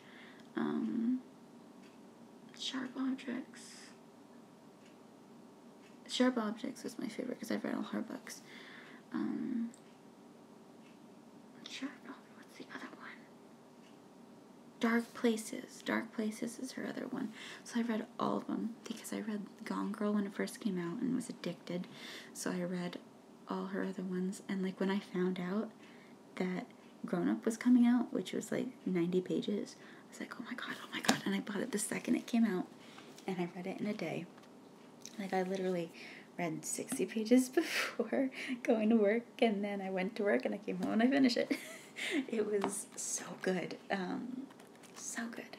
Sharp Objects. Sharp Objects was my favorite because I've read all her books. Sharp Objects. What's the other one? Dark Places. Dark Places is her other one. So I read all of them because I read Gone Girl when it first came out and was addicted. So I read all her other ones. And, like, when I found out that Grown Up was coming out, which was, like, 90 pages, I was like, oh my god. And I bought it the second it came out. And I read it in a day. Like, I literally read 60 pages before going to work. And then I went to work and I came home and I finished it. It was so good. So good.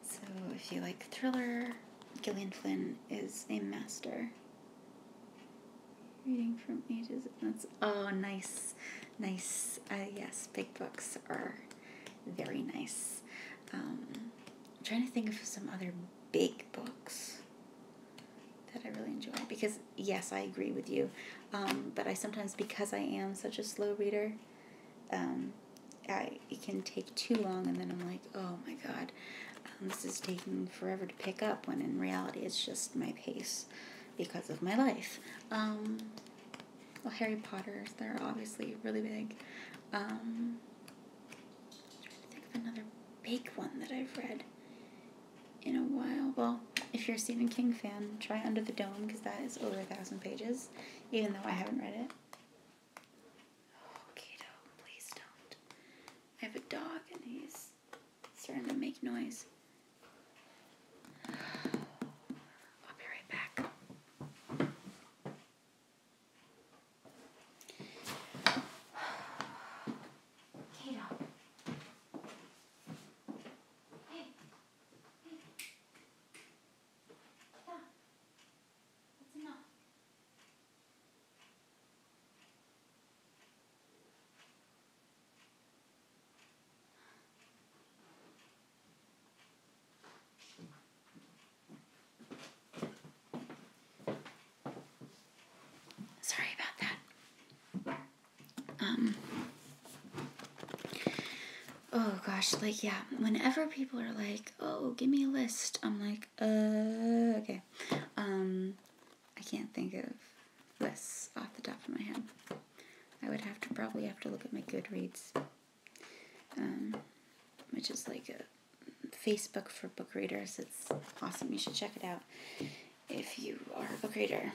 So if you like thriller, Gillian Flynn is a master. Reading from ages. Nice. Yes, big books are very nice. I'm trying to think of some other big books that I really enjoy, because yes, I agree with you. But I sometimes, because I am such a slow reader, it can take too long, and then I'm like, oh my god, this is taking forever to pick up, when in reality it's just my pace because of my life. Well, Harry Potter, they're obviously really big. I'm trying to think of another big one that I've read in a while. Well, if you're a Stephen King fan, try Under the Dome, because that is over 1,000 pages, even though I haven't read it. I have a dog and he's starting to make noise. I'll be right back. Kato. Hey. oh gosh, like, yeah, whenever people are like, oh, give me a list, I'm like, okay. I can't think of lists off the top of my head. I would probably have to look at my Goodreads, which is like a Facebook for book readers. It's awesome. You should check it out if you are a book reader.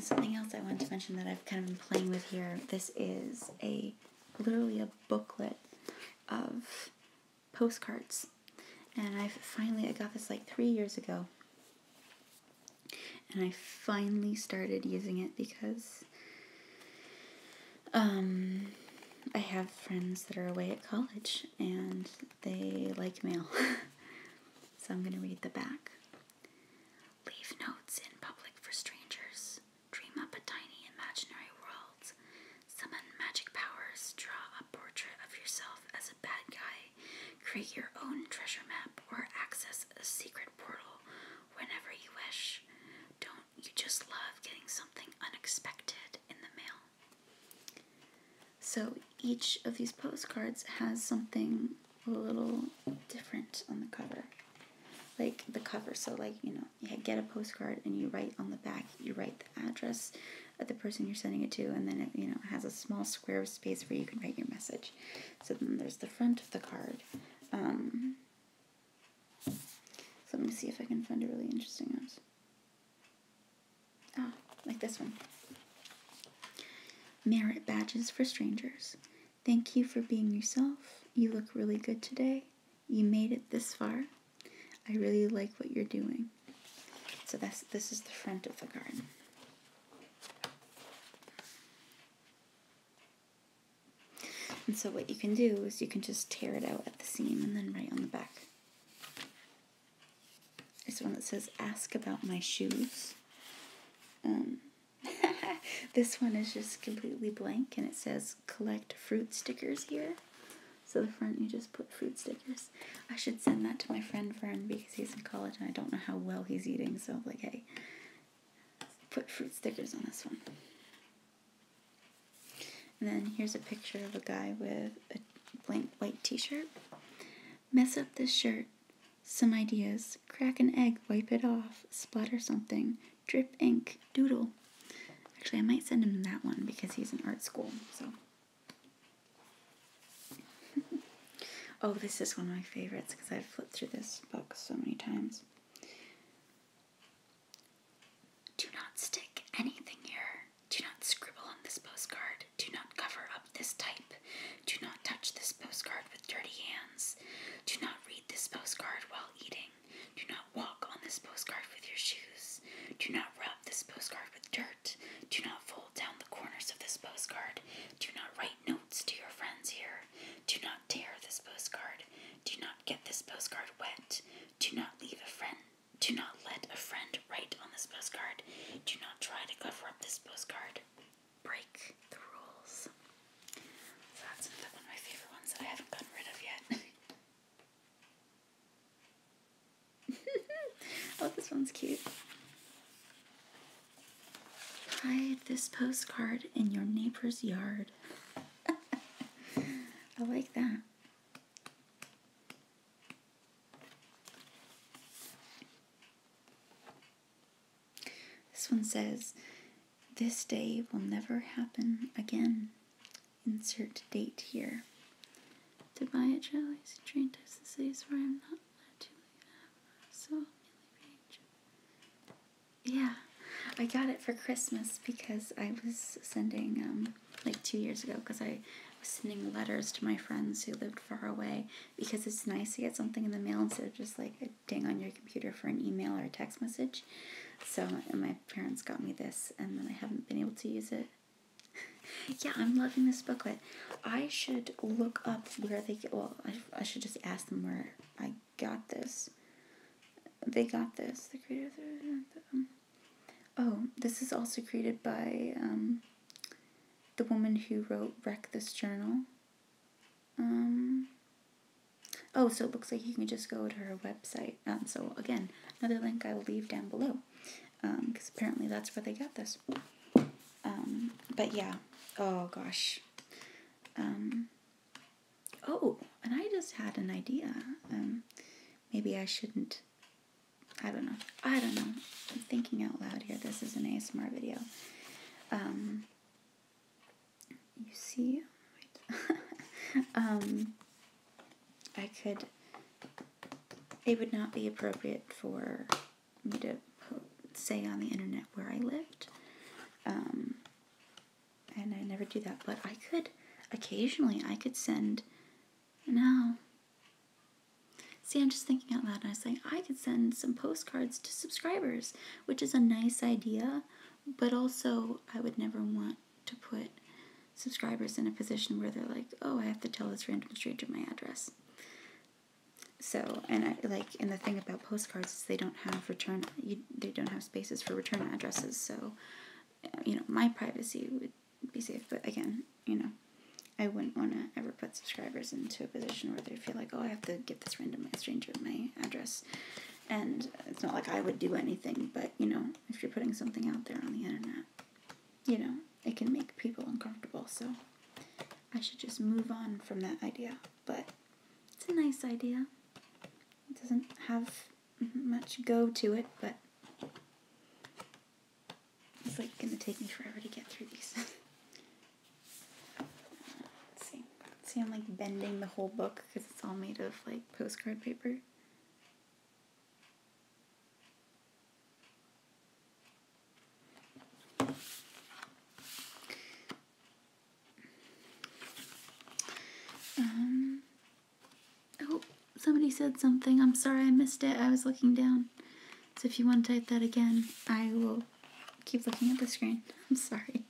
Something else I wanted to mention that I've kind of been playing with here. This is literally a booklet of postcards. And I got this like 3 years ago. And I finally started using it because I have friends that are away at college and they like mail. So I'm going to read the back. Leave notes in public for strangers. Dream up a tiny imaginary world. Summon magic powers. Draw a portrait of yourself as a bad guy. Create your own treasure map or access a secret portal whenever you wish. Don't you just love getting something unexpected in the mail? So each of these postcards has something a little different on the cover. Like the cover, so like, you get a postcard and you write on the back, you write the address of the person you're sending it to, and then it, has a small square of space where you can write your message. So then there's the front of the card. So let me see if I can find a really interesting one. Like this one. Merit badges for strangers. Thank you for being yourself. You look really good today. You made it this far. I really like what you're doing. So this is the front of the card. And so what you can do is you can just tear it out at the seam and then write on the back. There's one that says, ask about my shoes. This one is just completely blank and it says, collect fruit stickers here. So the front, you just put fruit stickers. I should send that to my friend Vern because he's in college and I don't know how well he's eating. So I'm like, hey, put fruit stickers on this one. And then here's a picture of a guy with a blank white t-shirt. Mess up this shirt. Some ideas. Crack an egg, wipe it off. Splatter something. Drip ink. Doodle. Actually, I might send him that one because he's in art school. So. Oh, this is one of my favorites because I've flipped through this book so many times. Do not stick anything here. Do not scribble on this postcard. Do not cover up this type. Do not touch this postcard with dirty hands. Do not read this postcard while eating. Do not walk on this postcard with your shoes. Do not rub this postcard with dirt. Do not fold down the corners of this postcard. Do not write notes to your friends here. Do not tear this postcard. Do not get this postcard wet. Do not let a friend write on this postcard. Do not try to cover up this postcard. Break the rules. So that's another one of my favorite ones that I haven't gotten rid of yet. Oh, this one's cute. Hide this postcard in your neighbor's yard. I like that. This one says, this day will never happen again. Insert date here. To buy a Charlie's train test the cities where I'm not allowed to leave. So, yeah. I got it for Christmas because I was sending, like 2 years ago, because I was sending letters to my friends who lived far away, because it's nice to get something in the mail instead of just like a ding on your computer for an email or a text message. So, and my parents got me this, and then I haven't been able to use it. Yeah, I'm loving this booklet. I should look up where they get, well, I should just ask them where I got this. They got this, the creator. Oh, this is also created by the woman who wrote Wreck This Journal. Oh, so it looks like you can just go to her website. So again, another link I will leave down below, because apparently that's where they got this. But yeah, oh gosh. oh, and I just had an idea. Maybe I shouldn't. I don't know. I'm thinking out loud here. This is an ASMR video. You see, I could. It would not be appropriate for me to say on the internet where I lived, and I never do that. But I could occasionally. I could send. No. See, I'm just thinking out loud, and I was like, I could send some postcards to subscribers, which is a nice idea, but also I would never want to put subscribers in a position where they're like, oh, I have to tell this random stranger my address. So, and I like, and the thing about postcards is they don't have they don't have spaces for return addresses, so, my privacy would be safe, but again, I wouldn't want to ever put subscribers into a position where they feel like, oh, I have to give this random stranger my address. And it's not like I would do anything, but, if you're putting something out there on the internet, it can make people uncomfortable. So I should just move on from that idea. But it's a nice idea. It doesn't have much go to it, but it's like going to take me forever to get through these. See, I'm like bending the whole book because it's all made of like postcard paper. Oh, somebody said something. I'm sorry I missed it. I was looking down. So if you want to type that again, I will keep looking at the screen. I'm sorry.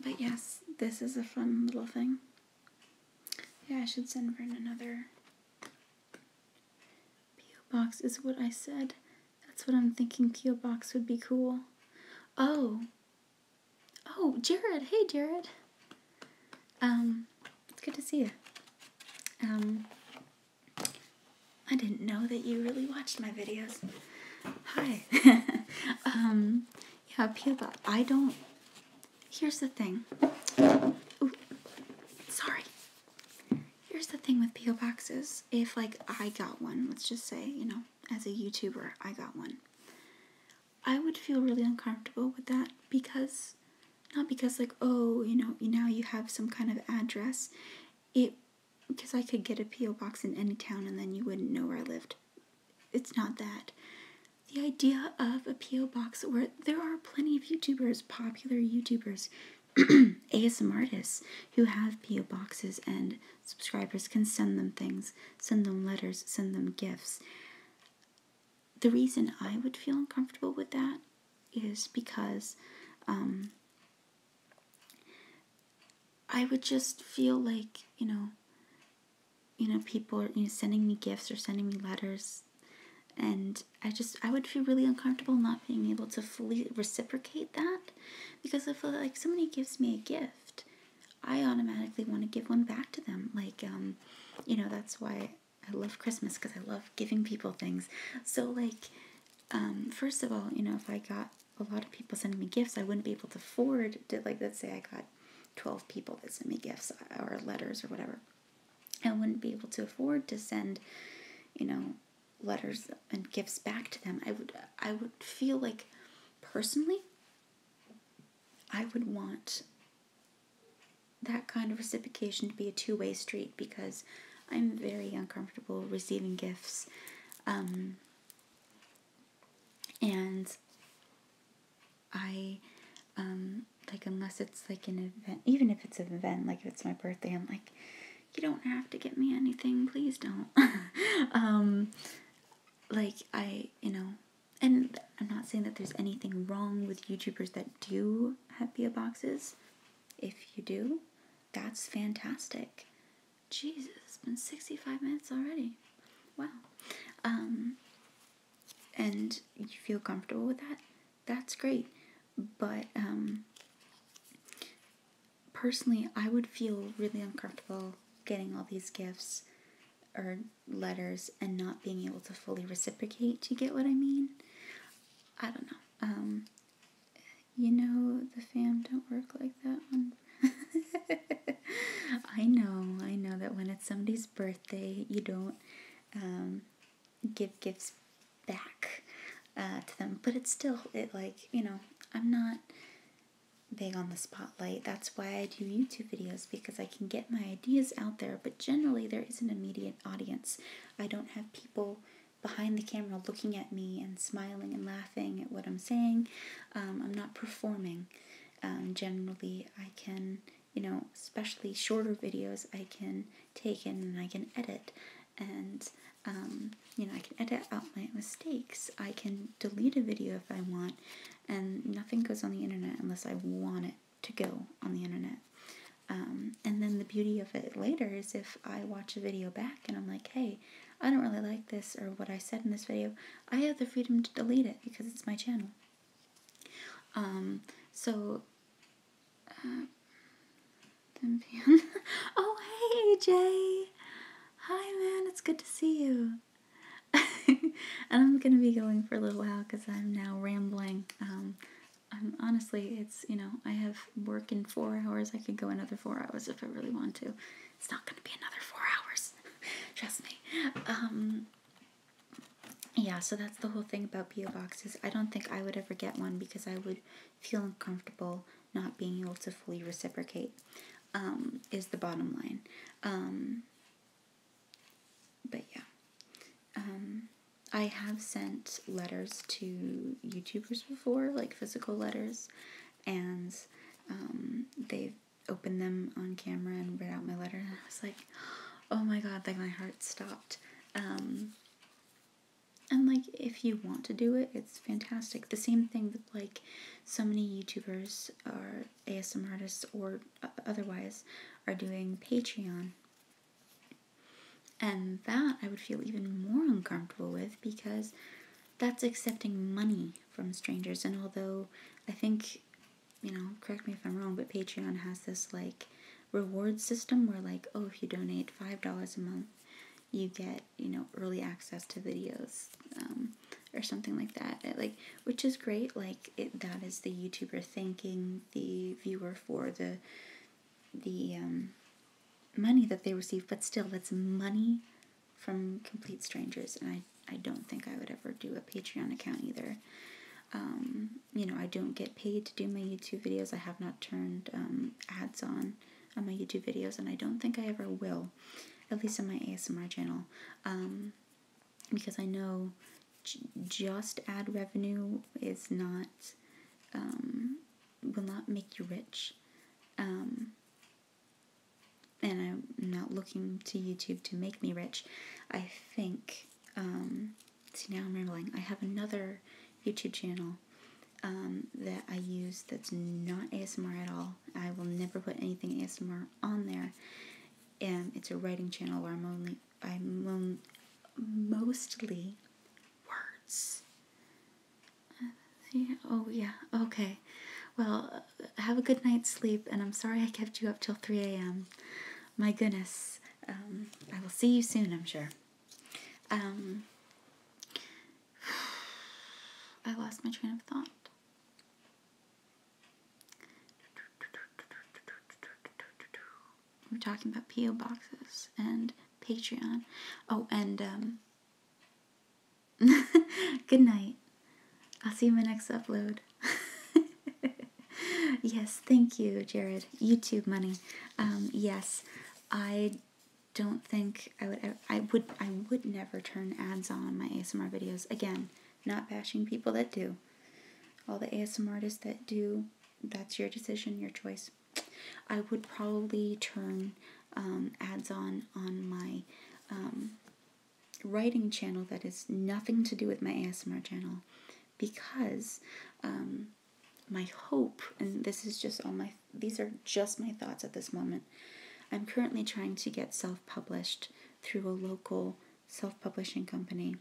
But yes, this is a fun little thing. Yeah, I should send Vern another P.O. box is what I said. That's what I'm thinking. P.O. box would be cool. Oh, Jared. Hey, Jared. It's good to see you. I didn't know that you really watched my videos. Hi. Yeah, P.O. box. I don't. Here's the thing. Ooh, sorry. Here's the thing with P.O. boxes. If, like, I got one, let's just say, as a YouTuber, I got one, I would feel really uncomfortable with that because, not because, like, oh, now you have some kind of address. Because I could get a P.O. box in any town and then you wouldn't know where I lived. It's not that. The idea of a P.O. box where there are plenty of YouTubers, popular YouTubers, ASMR artists who have P.O. boxes and subscribers can send them things, send them letters, send them gifts. The reason I would feel uncomfortable with that is because I would just feel like, people are sending me gifts or sending me letters, and I would feel really uncomfortable not being able to fully reciprocate that, because I feel like somebody gives me a gift, I automatically want to give one back to them. Like, that's why I love Christmas, because I love giving people things. So, like, first of all, if I got a lot of people sending me gifts, I wouldn't be able to afford to, like, let's say I got 12 people that sent me gifts or letters or whatever. I wouldn't be able to afford to send, letters and gifts back to them. I would feel like, personally, I would want that kind of reciprocation to be a two-way street, because I'm very uncomfortable receiving gifts. And I, like, unless it's like an event, even if it's an event, like if it's my birthday, I'm like, you don't have to get me anything, please don't. Like, and I'm not saying that there's anything wrong with YouTubers that do have P.O. boxes. If you do, that's fantastic. Jesus, it's been 65 minutes already. Wow. And you feel comfortable with that? That's great. But, personally, I would feel really uncomfortable getting all these gifts, or letters and not being able to fully reciprocate. Do you get what I mean? I don't know. The fam don't work like that one. I know that when it's somebody's birthday, you don't give gifts back to them, but it's still, I'm not big on the spotlight. That's why I do YouTube videos, because I can get my ideas out there, but generally there is an immediate audience. I don't have people behind the camera looking at me and smiling and laughing at what I'm saying. I'm not performing. Generally I can, especially shorter videos, I can take in and I can edit, and I can edit out my mistakes. I can delete a video if I want, and nothing goes on the internet unless I want it to go on the internet. And then the beauty of it later is if I watch a video back and I'm like, hey, I don't really like this or what I said in this video, I have the freedom to delete it because it's my channel. So, 10 p.m. Oh, hey, AJ. Hi, man. It's good to see you. And I'm going to be going for a little while because I'm now rambling. I'm honestly, I have work in 4 hours. I could go another 4 hours if I really want to. It's not going to be another 4 hours. Trust me. Yeah, so that's the whole thing about P.O. boxes. I don't think I would ever get one because I would feel uncomfortable not being able to fully reciprocate, is the bottom line. But yeah. I have sent letters to YouTubers before, like physical letters, and they've opened them on camera and read out my letter, and I was like, oh my god, like my heart stopped. And like, if you want to do it, it's fantastic. The same thing that like so many YouTubers or ASMR artists or otherwise are doing Patreon. And that I would feel even more uncomfortable with because that's accepting money from strangers. And although I think, correct me if I'm wrong, but Patreon has this like reward system where like, oh, if you donate $5 a month, you get, early access to videos, or something like that. Which is great. That is the YouTuber thanking the viewer for the money that they receive, but still, that's money from complete strangers, and I don't think I would ever do a Patreon account either. I don't get paid to do my YouTube videos. I have not turned ads on my YouTube videos, and I don't think I ever will, at least on my ASMR channel, because I know just ad revenue is not, will not make you rich. And I'm not looking to YouTube to make me rich. I think, see, now I'm rambling. I have another YouTube channel that I use that's not ASMR at all. I will never put anything ASMR on there. And it's a writing channel where I'm mostly words. Oh, yeah, okay. Well, have a good night's sleep, and I'm sorry I kept you up till 3 a.m. My goodness. I will see you soon, I'm sure. I lost my train of thought. We're talking about P.O. boxes and Patreon. Oh, and good night. I'll see you in my next upload. Yes, thank you, Jared. YouTube money. Yes, I don't think I would never turn ads on my ASMR videos. Again, not bashing people that do. All the ASMR artists that do, that's your decision, your choice. I would probably turn ads on my writing channel that is nothing to do with my ASMR channel, because my hope, and this is just these are just my thoughts at this moment. I'm currently trying to get self-published through a local self-publishing company,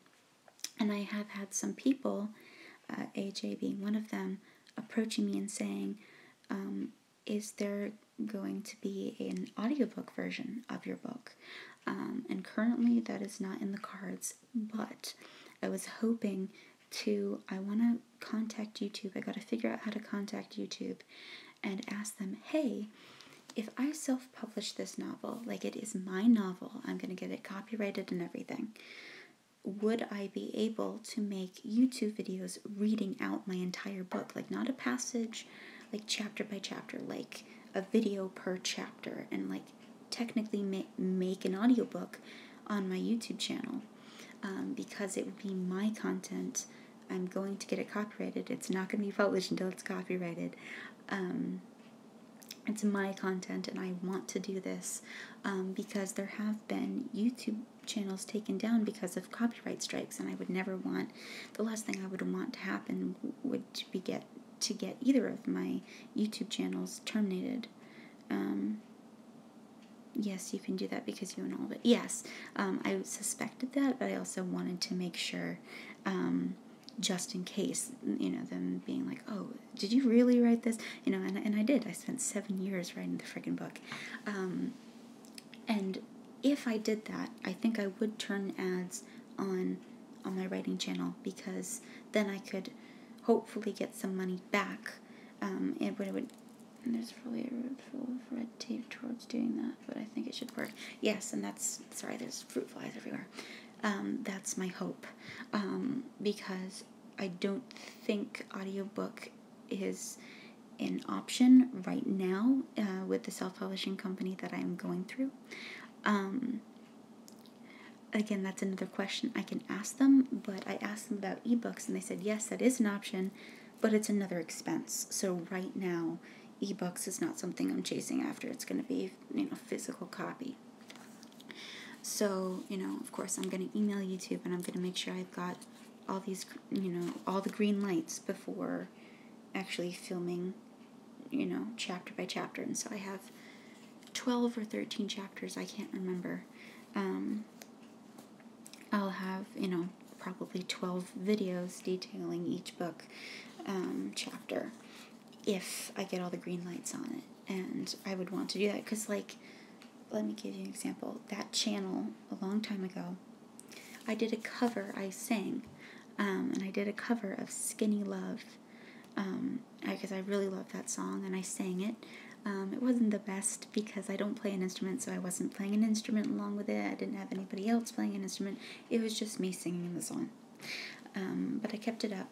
and I have had some people, AJ being one of them, approaching me and saying, is there going to be an audiobook version of your book? And currently that is not in the cards, but I was hoping I want to contact YouTube. I got to figure out how to contact YouTube and ask them, hey, if I self-publish this novel, like it is my novel, I'm going to get it copyrighted and everything, would I be able to make YouTube videos reading out my entire book? Like not a passage, like chapter by chapter, like a video per chapter, and like technically make an audiobook on my YouTube channel, because it would be my content. I'm going to get it copyrighted. It's not going to be published until it's copyrighted. It's my content, and I want to do this because there have been YouTube channels taken down because of copyright strikes, and I would never want, the last thing I would want to happen would be get either of my YouTube channels terminated. Yes, you can do that because you own all of it. Yes, I suspected that, but I also wanted to make sure, just in case, them being like, oh, did you really write this? And I did. I spent 7 years writing the friggin' book. And if I did that, I think I would turn ads on my writing channel, because then I could hopefully get some money back. There's probably a road full of red tape towards doing that, but I think it should work. Yes, and there's fruit flies everywhere. That's my hope, because I don't think audiobook is an option right now with the self-publishing company that I'm going through. Again, that's another question I can ask them, but I asked them about ebooks, and they said, yes, that is an option, but it's another expense. So right now, ebooks is not something I'm chasing after. It's going to be, physical copy. So, of course, I'm going to email YouTube, and I'm going to make sure I've got all these, all the green lights before actually filming, chapter by chapter. And so I have 12 or 13 chapters, I can't remember. I'll have, probably 12 videos detailing each book chapter if I get all the green lights on it. And I would want to do that because, let me give you an example. That channel, a long time ago, I did a cover, I sang, and I did a cover of Skinny Love, because I really love that song, and I sang it. It wasn't the best because I don't play an instrument, so I wasn't playing an instrument along with it. I didn't have anybody else playing an instrument. It was just me singing the song. But I kept it up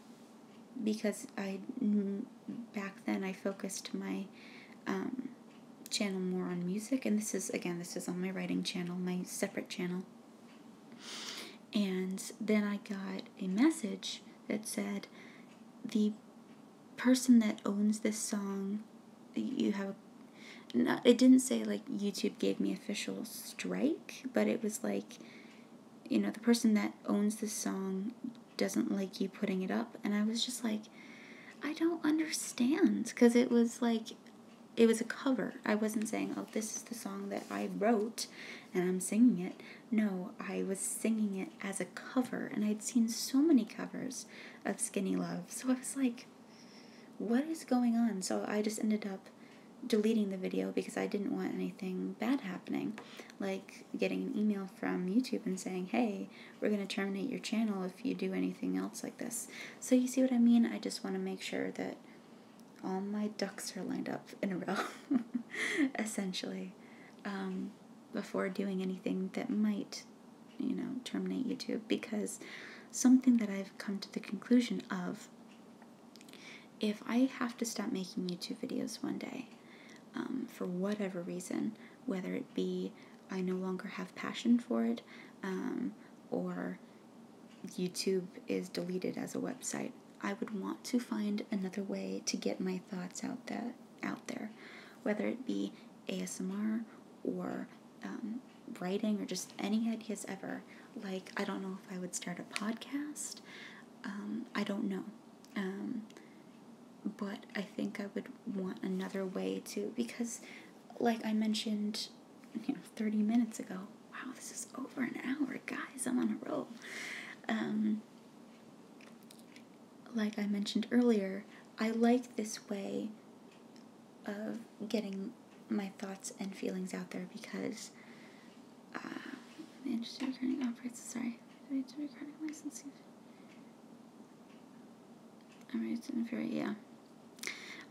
because back then I focused my channel more on music, and this is on my writing channel, my separate channel. And then I got a message that said, the person that owns this song, it didn't say YouTube gave me official strike, but it was the person that owns this song doesn't like you putting it up. And I was just like, I don't understand, because it was a cover. I wasn't saying, oh, this is the song that I wrote and I'm singing it. No, I was singing it as a cover, and I'd seen so many covers of Skinny Love. So I was like, what is going on? So I just ended up deleting the video because I didn't want anything bad happening, like getting an email from YouTube and saying, hey, we're going to terminate your channel if you do anything else like this. So you see what I mean? I just want to make sure that all my ducks are lined up in a row, essentially, before doing anything that might, terminate YouTube. Because something that I've come to the conclusion of, if I have to stop making YouTube videos one day, for whatever reason, whether it be I no longer have passion for it, or YouTube is deleted as a website, I would want to find another way to get my thoughts out there, whether it be ASMR or writing or just any ideas ever. I don't know if I would start a podcast. I don't know. But I think I would want another way to, because I mentioned 30 minutes ago, wow, this is over an hour, guys, I'm on a roll. Like I mentioned earlier, I like this way of getting my thoughts and feelings out there because the industry recording operates. Sorry. The recording license. Yeah.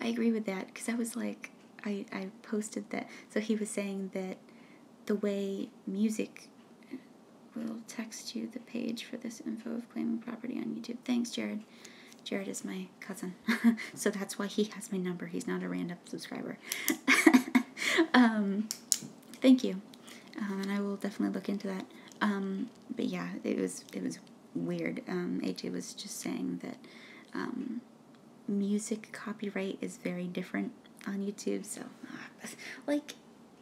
I agree with that, because I was like, I posted that. So he was saying that the way music will text you the page for this info of claiming property on YouTube. Thanks, Jared. Jared is my cousin. So that's why he has my number. He's not a random subscriber. Thank you. And I will definitely look into that. But yeah, it was weird. AJ was just saying that music copyright is very different on YouTube. So, like,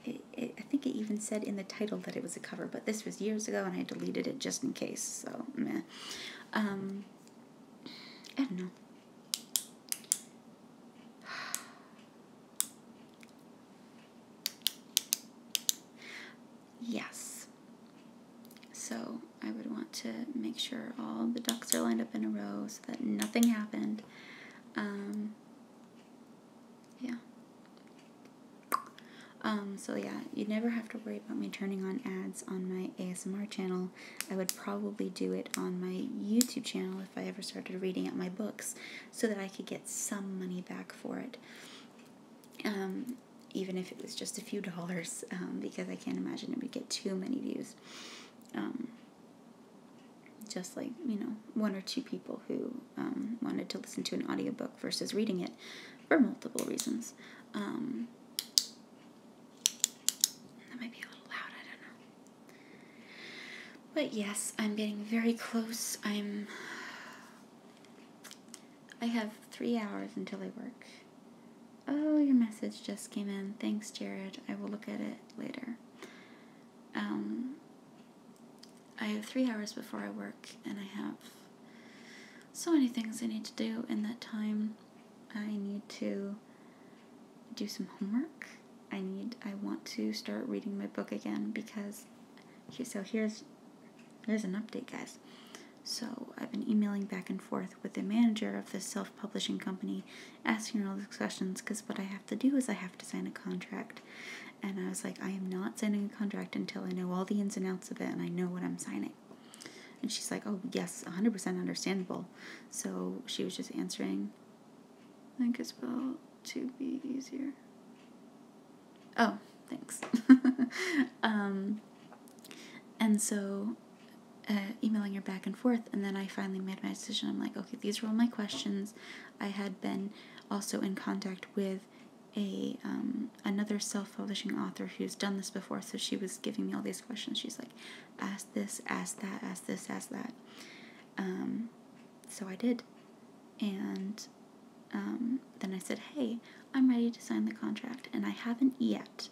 I think it even said in the title that it was a cover, but this was years ago, and I deleted it just in case. So, meh. I don't know. Yes. So I would want to make sure all the ducks are lined up in a row so that nothing happened. Yeah. So yeah, you'd never have to worry about me turning on ads on my ASMR channel. I would probably do it on my YouTube channel if I ever started reading out my books, so that I could get some money back for it. Even if it was just a few dollars, because I can't imagine it would get too many views. Just like, one or two people who wanted to listen to an audiobook versus reading it for multiple reasons. That might be a little loud, I don't know. But yes, I'm getting very close. I have 3 hours until I work. Oh, your message just came in. Thanks, Jared. I will look at it later. I have 3 hours before I work, and I have so many things I need to do in that time. I need to do some homework. I want to start reading my book again, because here's an update, guys. So I've been emailing back and forth with the manager of this self-publishing company, asking her all these questions, because what I have to do is I have to sign a contract. And I was like, I am not signing a contract until I know all the ins and outs of it and I know what I'm signing. And she's like, oh, yes, 100% understandable. So she was just answering, I think it's spelled to be easier. Oh, thanks. And so emailing her back and forth, and then I finally made my decision. I'm like, okay, these are all my questions. I had been also in contact with another self-publishing author who's done this before, so she was giving me all these questions. She's like, ask this, ask that, ask this, ask that. So I did, and then I said, hey, I'm ready to sign the contract, and I haven't yet.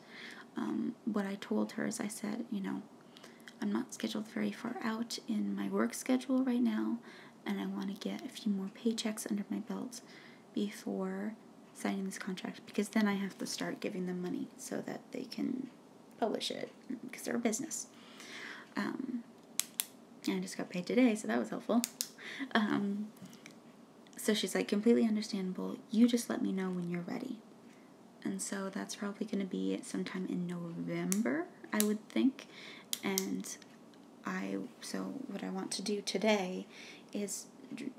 What I told her is, I said, I'm not scheduled very far out in my work schedule right now, and I want to get a few more paychecks under my belt before signing this contract, because then I have to start giving them money so that they can publish it, because they're a business. And I just got paid today, so that was helpful. So she's like, completely understandable. You just let me know when you're ready. And so that's probably going to be sometime in November, I would think. And so what I want to do today is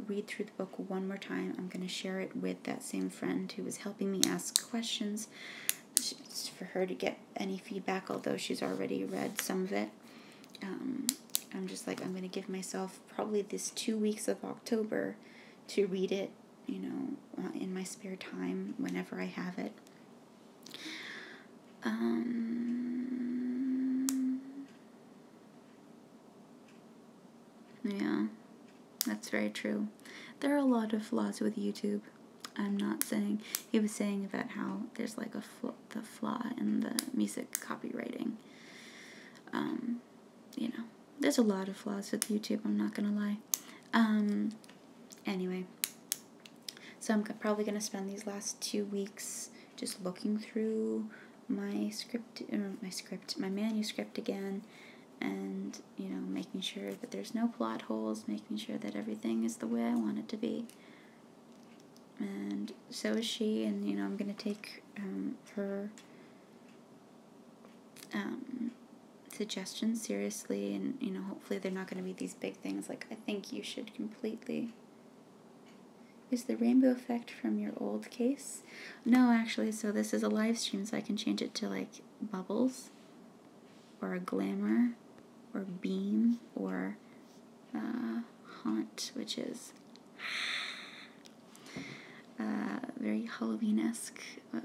read through the book one more time. I'm going to share it with that same friend who was helping me ask questions, for her to get any feedback, although she's already read some of it. I'm just like, I'm going to give myself probably this 2 weeks of October to read it, in my spare time, whenever I have it. Yeah, that's very true. There are a lot of flaws with YouTube. I'm not saying, he was saying about how there's like the flaw in the music copywriting. There's a lot of flaws with YouTube, I'm not gonna lie. Anyway, so I'm probably gonna spend these last 2 weeks just looking through my manuscript again, and, making sure that there's no plot holes, making sure that everything is the way I want it to be. And so is she, and, I'm going to take her suggestions seriously, and, you know, hopefully they're not going to be these big things like, I think you should completely... Is the rainbow effect from your old case? No, actually, so this is a live stream, so I can change it to, like, bubbles, or a glamour, or beam, or haunt, which is very Halloween-esque.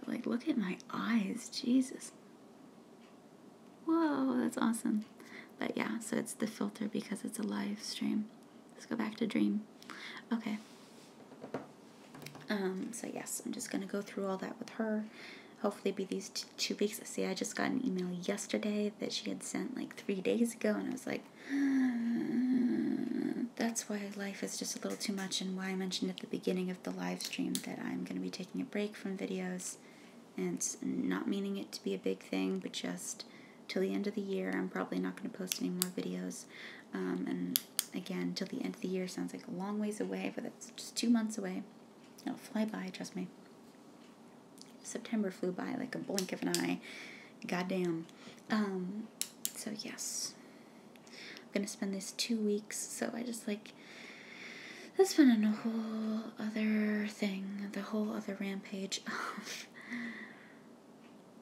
Like, look at my eyes, Jesus. Whoa, that's awesome. But yeah, so it's the filter because it's a live stream. Let's go back to Dream. Okay. So yes, I'm just going to go through all that with her. Hopefully be these 2 weeks. See, I just got an email yesterday that she had sent like 3 days ago, and I was like, that's why life is just a little too much, and why I mentioned at the beginning of the live stream that I'm going to be taking a break from videos, and it's not meaning it to be a big thing, but just till the end of the year. I'm probably not going to post any more videos, and again, till the end of the year sounds like a long ways away, but it's just 2 months away. It'll fly by, trust me. September flew by like a blink of an eye. Goddamn. So yes. I'm gonna spend this 2 weeks, so I just like... That's been a whole other thing, the whole other rampage of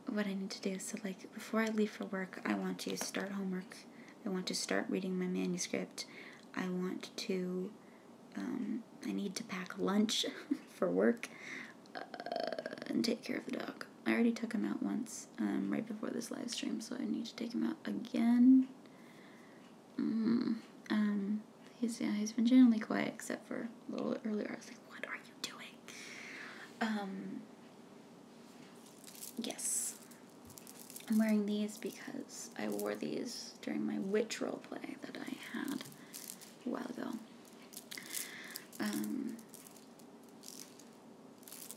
what I need to do. So like, before I leave for work, I want to start homework. I want to start reading my manuscript. I want to... I need to pack lunch for work and take care of the dog. I already took him out once, right before this live stream, so I need to take him out again. He's been generally quiet, except for a little earlier. I was like, what are you doing? Yes. I'm wearing these because I wore these during my witch roleplay that I had a while ago.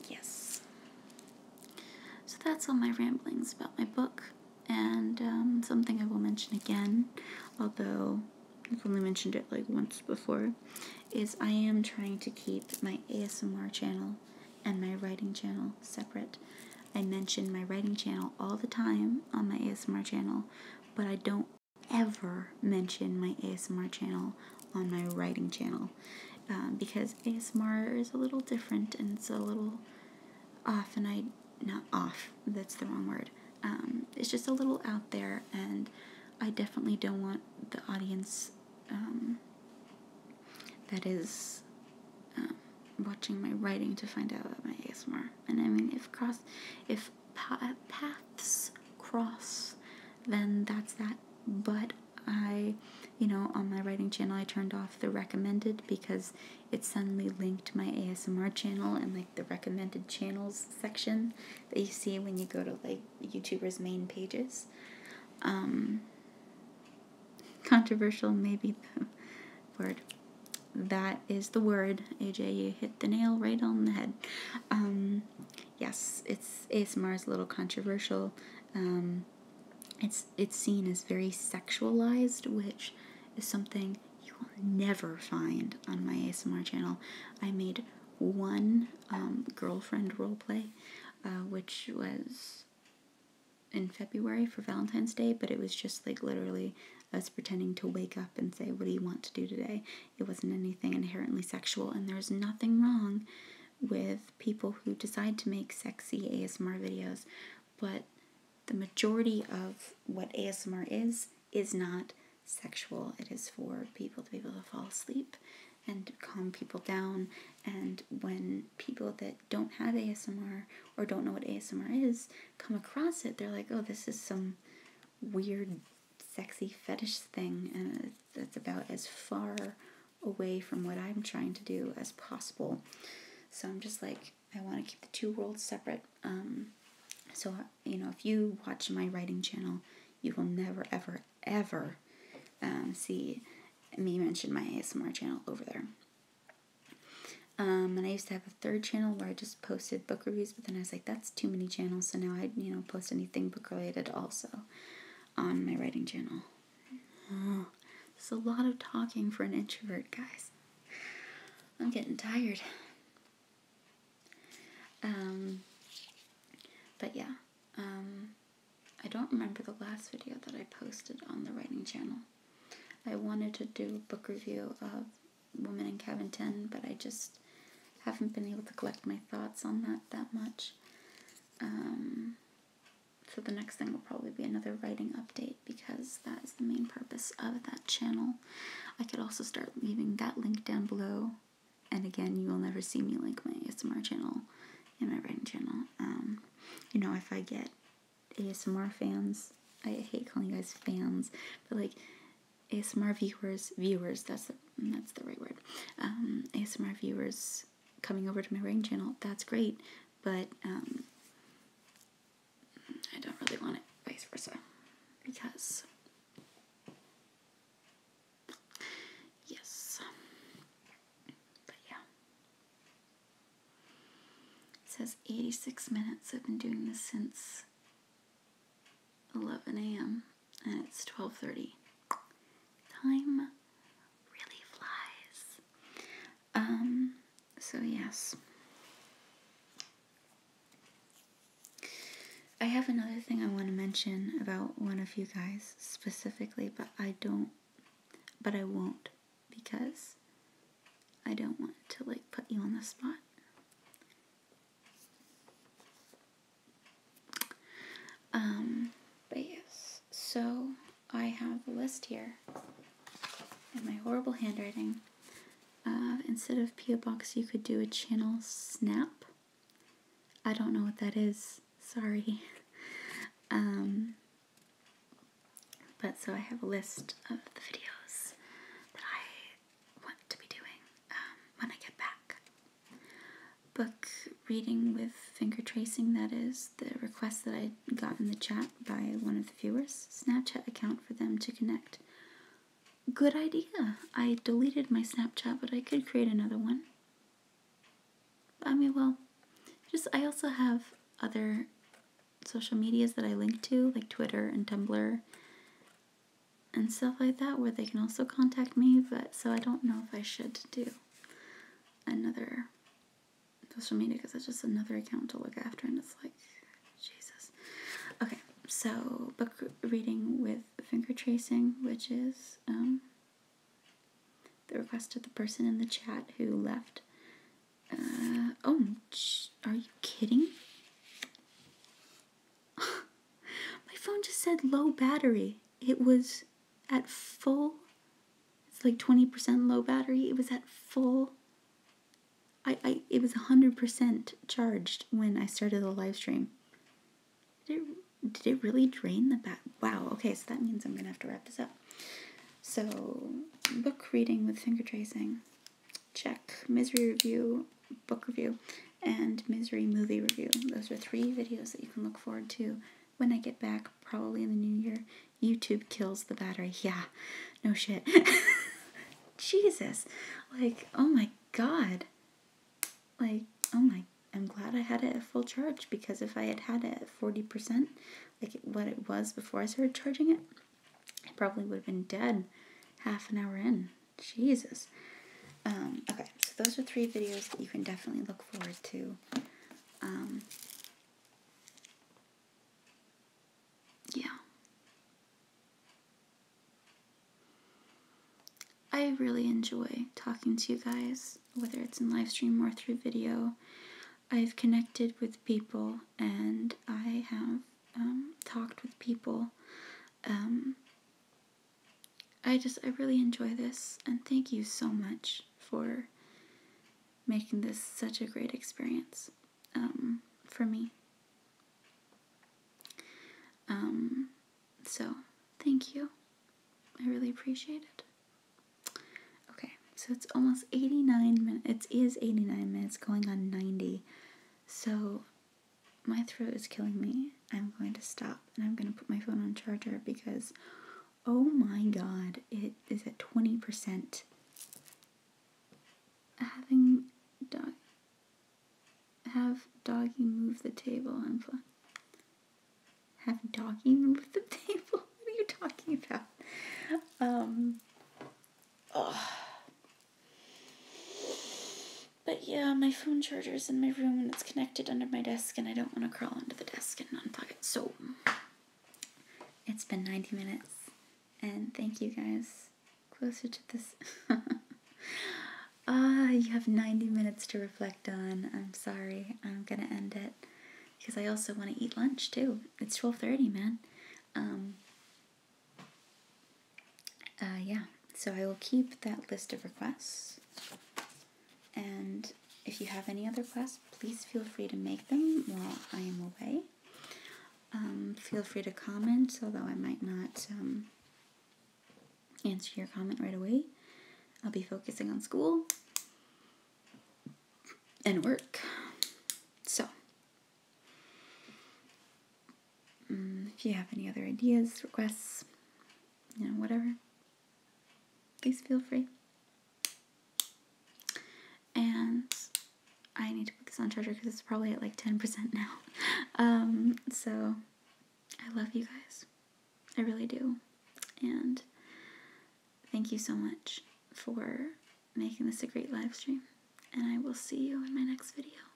Yes. So that's all my ramblings about my book, and something I will mention again, although I've only mentioned it like once before, is I am trying to keep my ASMR channel and my writing channel separate. I mention my writing channel all the time on my ASMR channel, but I don't ever mention my ASMR channel on my writing channel, because ASMR is a little different and it's a little off, and not off, that's the wrong word. It's just a little out there, and I definitely don't want the audience that is watching my writing to find out about my ASMR. And I mean, if paths cross, then that's that. But on my writing channel, I turned off the recommended because it suddenly linked my ASMR channel and like the recommended channels section that you see when you go to like YouTubers' main pages. Controversial, maybe the word. That is the word, AJ. You hit the nail right on the head. Yes, ASMR is a little controversial. It's seen as very sexualized, which is something you will never find on my ASMR channel. I made one girlfriend roleplay, which was in February for Valentine's Day, but it was just like literally us pretending to wake up and say, what do you want to do today? It wasn't anything inherently sexual, and there's nothing wrong with people who decide to make sexy ASMR videos, but the majority of what ASMR is not sexual. It is for people to be able to fall asleep and to calm people down, and when people that don't have ASMR or don't know what ASMR is come across it, they're like, oh, this is some weird sexy fetish thing, and that's about as far away from what I'm trying to do as possible. So I'm just like, I want to keep the two worlds separate. So, if you watch my writing channel, you will never, ever, ever see me mention my ASMR channel over there. And I used to have a third channel where I just posted book reviews, but then I was like, that's too many channels, so now I, post anything book-related also on my writing channel. Oh, it's a lot of talking for an introvert, guys. I'm getting tired. But yeah, I don't remember the last video that I posted on the writing channel. I wanted to do a book review of Woman in Cabin 10, but I just haven't been able to collect my thoughts on that much. So the next thing will probably be another writing update, because that is the main purpose of that channel. I could also start leaving that link down below. And again, you will never see me link my ASMR channel in my writing channel. You know, if I get ASMR fans, I hate calling you guys fans, but like ASMR viewers, that's the right word. ASMR viewers coming over to my writing channel, that's great, but I don't really want it vice versa, because yes, but yeah. It says 86 minutes. I've been doing this since 11 a.m. and it's 12:30. Time really flies. So yes. I have another thing I want to mention about one of you guys specifically, but I won't, because I don't want to like put you on the spot. But yes, so I have a list here in my horrible handwriting. Instead of P.O. Box, you could do a channel snap. I don't know what that is. Sorry. But so I have a list of the videos that I want to be doing when I get back. Book reading with finger tracing, that is the request that I got in the chat by one of the viewers. Snapchat account for them to connect. Good idea. I deleted my Snapchat, but I could create another one. I mean, well, I also have other social medias that I link to, like Twitter and Tumblr and stuff like that, where they can also contact me, but so I don't know if I should do another social media, because it's just another account to look after, and it's like, Jesus. Okay, so book reading with finger tracing, which is the request of the person in the chat who left. Oh, are you kidding? My phone just said low battery. It was at full. It's like 20% low battery. It was at full. It was 100% charged when I started the live stream. Did it really drain the Wow, okay, so that means I'm going to have to wrap this up. So, book reading with finger tracing. Check. Misery review, book review, and Misery movie review. Those are 3 videos that you can look forward to when I get back, probably in the new year. YouTube kills the battery. Yeah, no shit. Jesus. Like, oh my god. Like, I'm glad I had it at full charge, because if I had it at 40%, like what it was before I started charging it, I probably would have been dead half an hour in. Jesus. Okay, so those are 3 videos that you can definitely look forward to. Yeah. I really enjoy talking to you guys, whether it's in live stream or through video. I've connected with people, and I have talked with people. I really enjoy this, and thank you so much for making this such a great experience for me. So, thank you. I really appreciate it. Okay, so it's almost 89 minutes. It is 89 minutes, going on 90. So, my throat is killing me. I'm going to stop, and I'm going to put my phone on charger, because, oh my god, it is at 20%. Have doggy move the table. Have doggy move the table? What are you talking about? But yeah, my phone charger's in my room, and it's connected under my desk, and I don't want to crawl under the desk and unplug it. So, it's been 90 minutes, and thank you guys. Closer to this. You have 90 minutes to reflect on. I'm sorry. I'm gonna end it because I also want to eat lunch too. It's 12:30, man. Yeah. So I will keep that list of requests, and if you have any other requests, please feel free to make them while I am away. Feel free to comment, although I might not answer your comment right away. I'll be focusing on school and work. So, if you have any other ideas, requests, whatever, please feel free. And I need to put this on charger because it's probably at like 10% now. So, I love you guys. I really do. And thank you so much for making this a great live stream. And I will see you in my next video.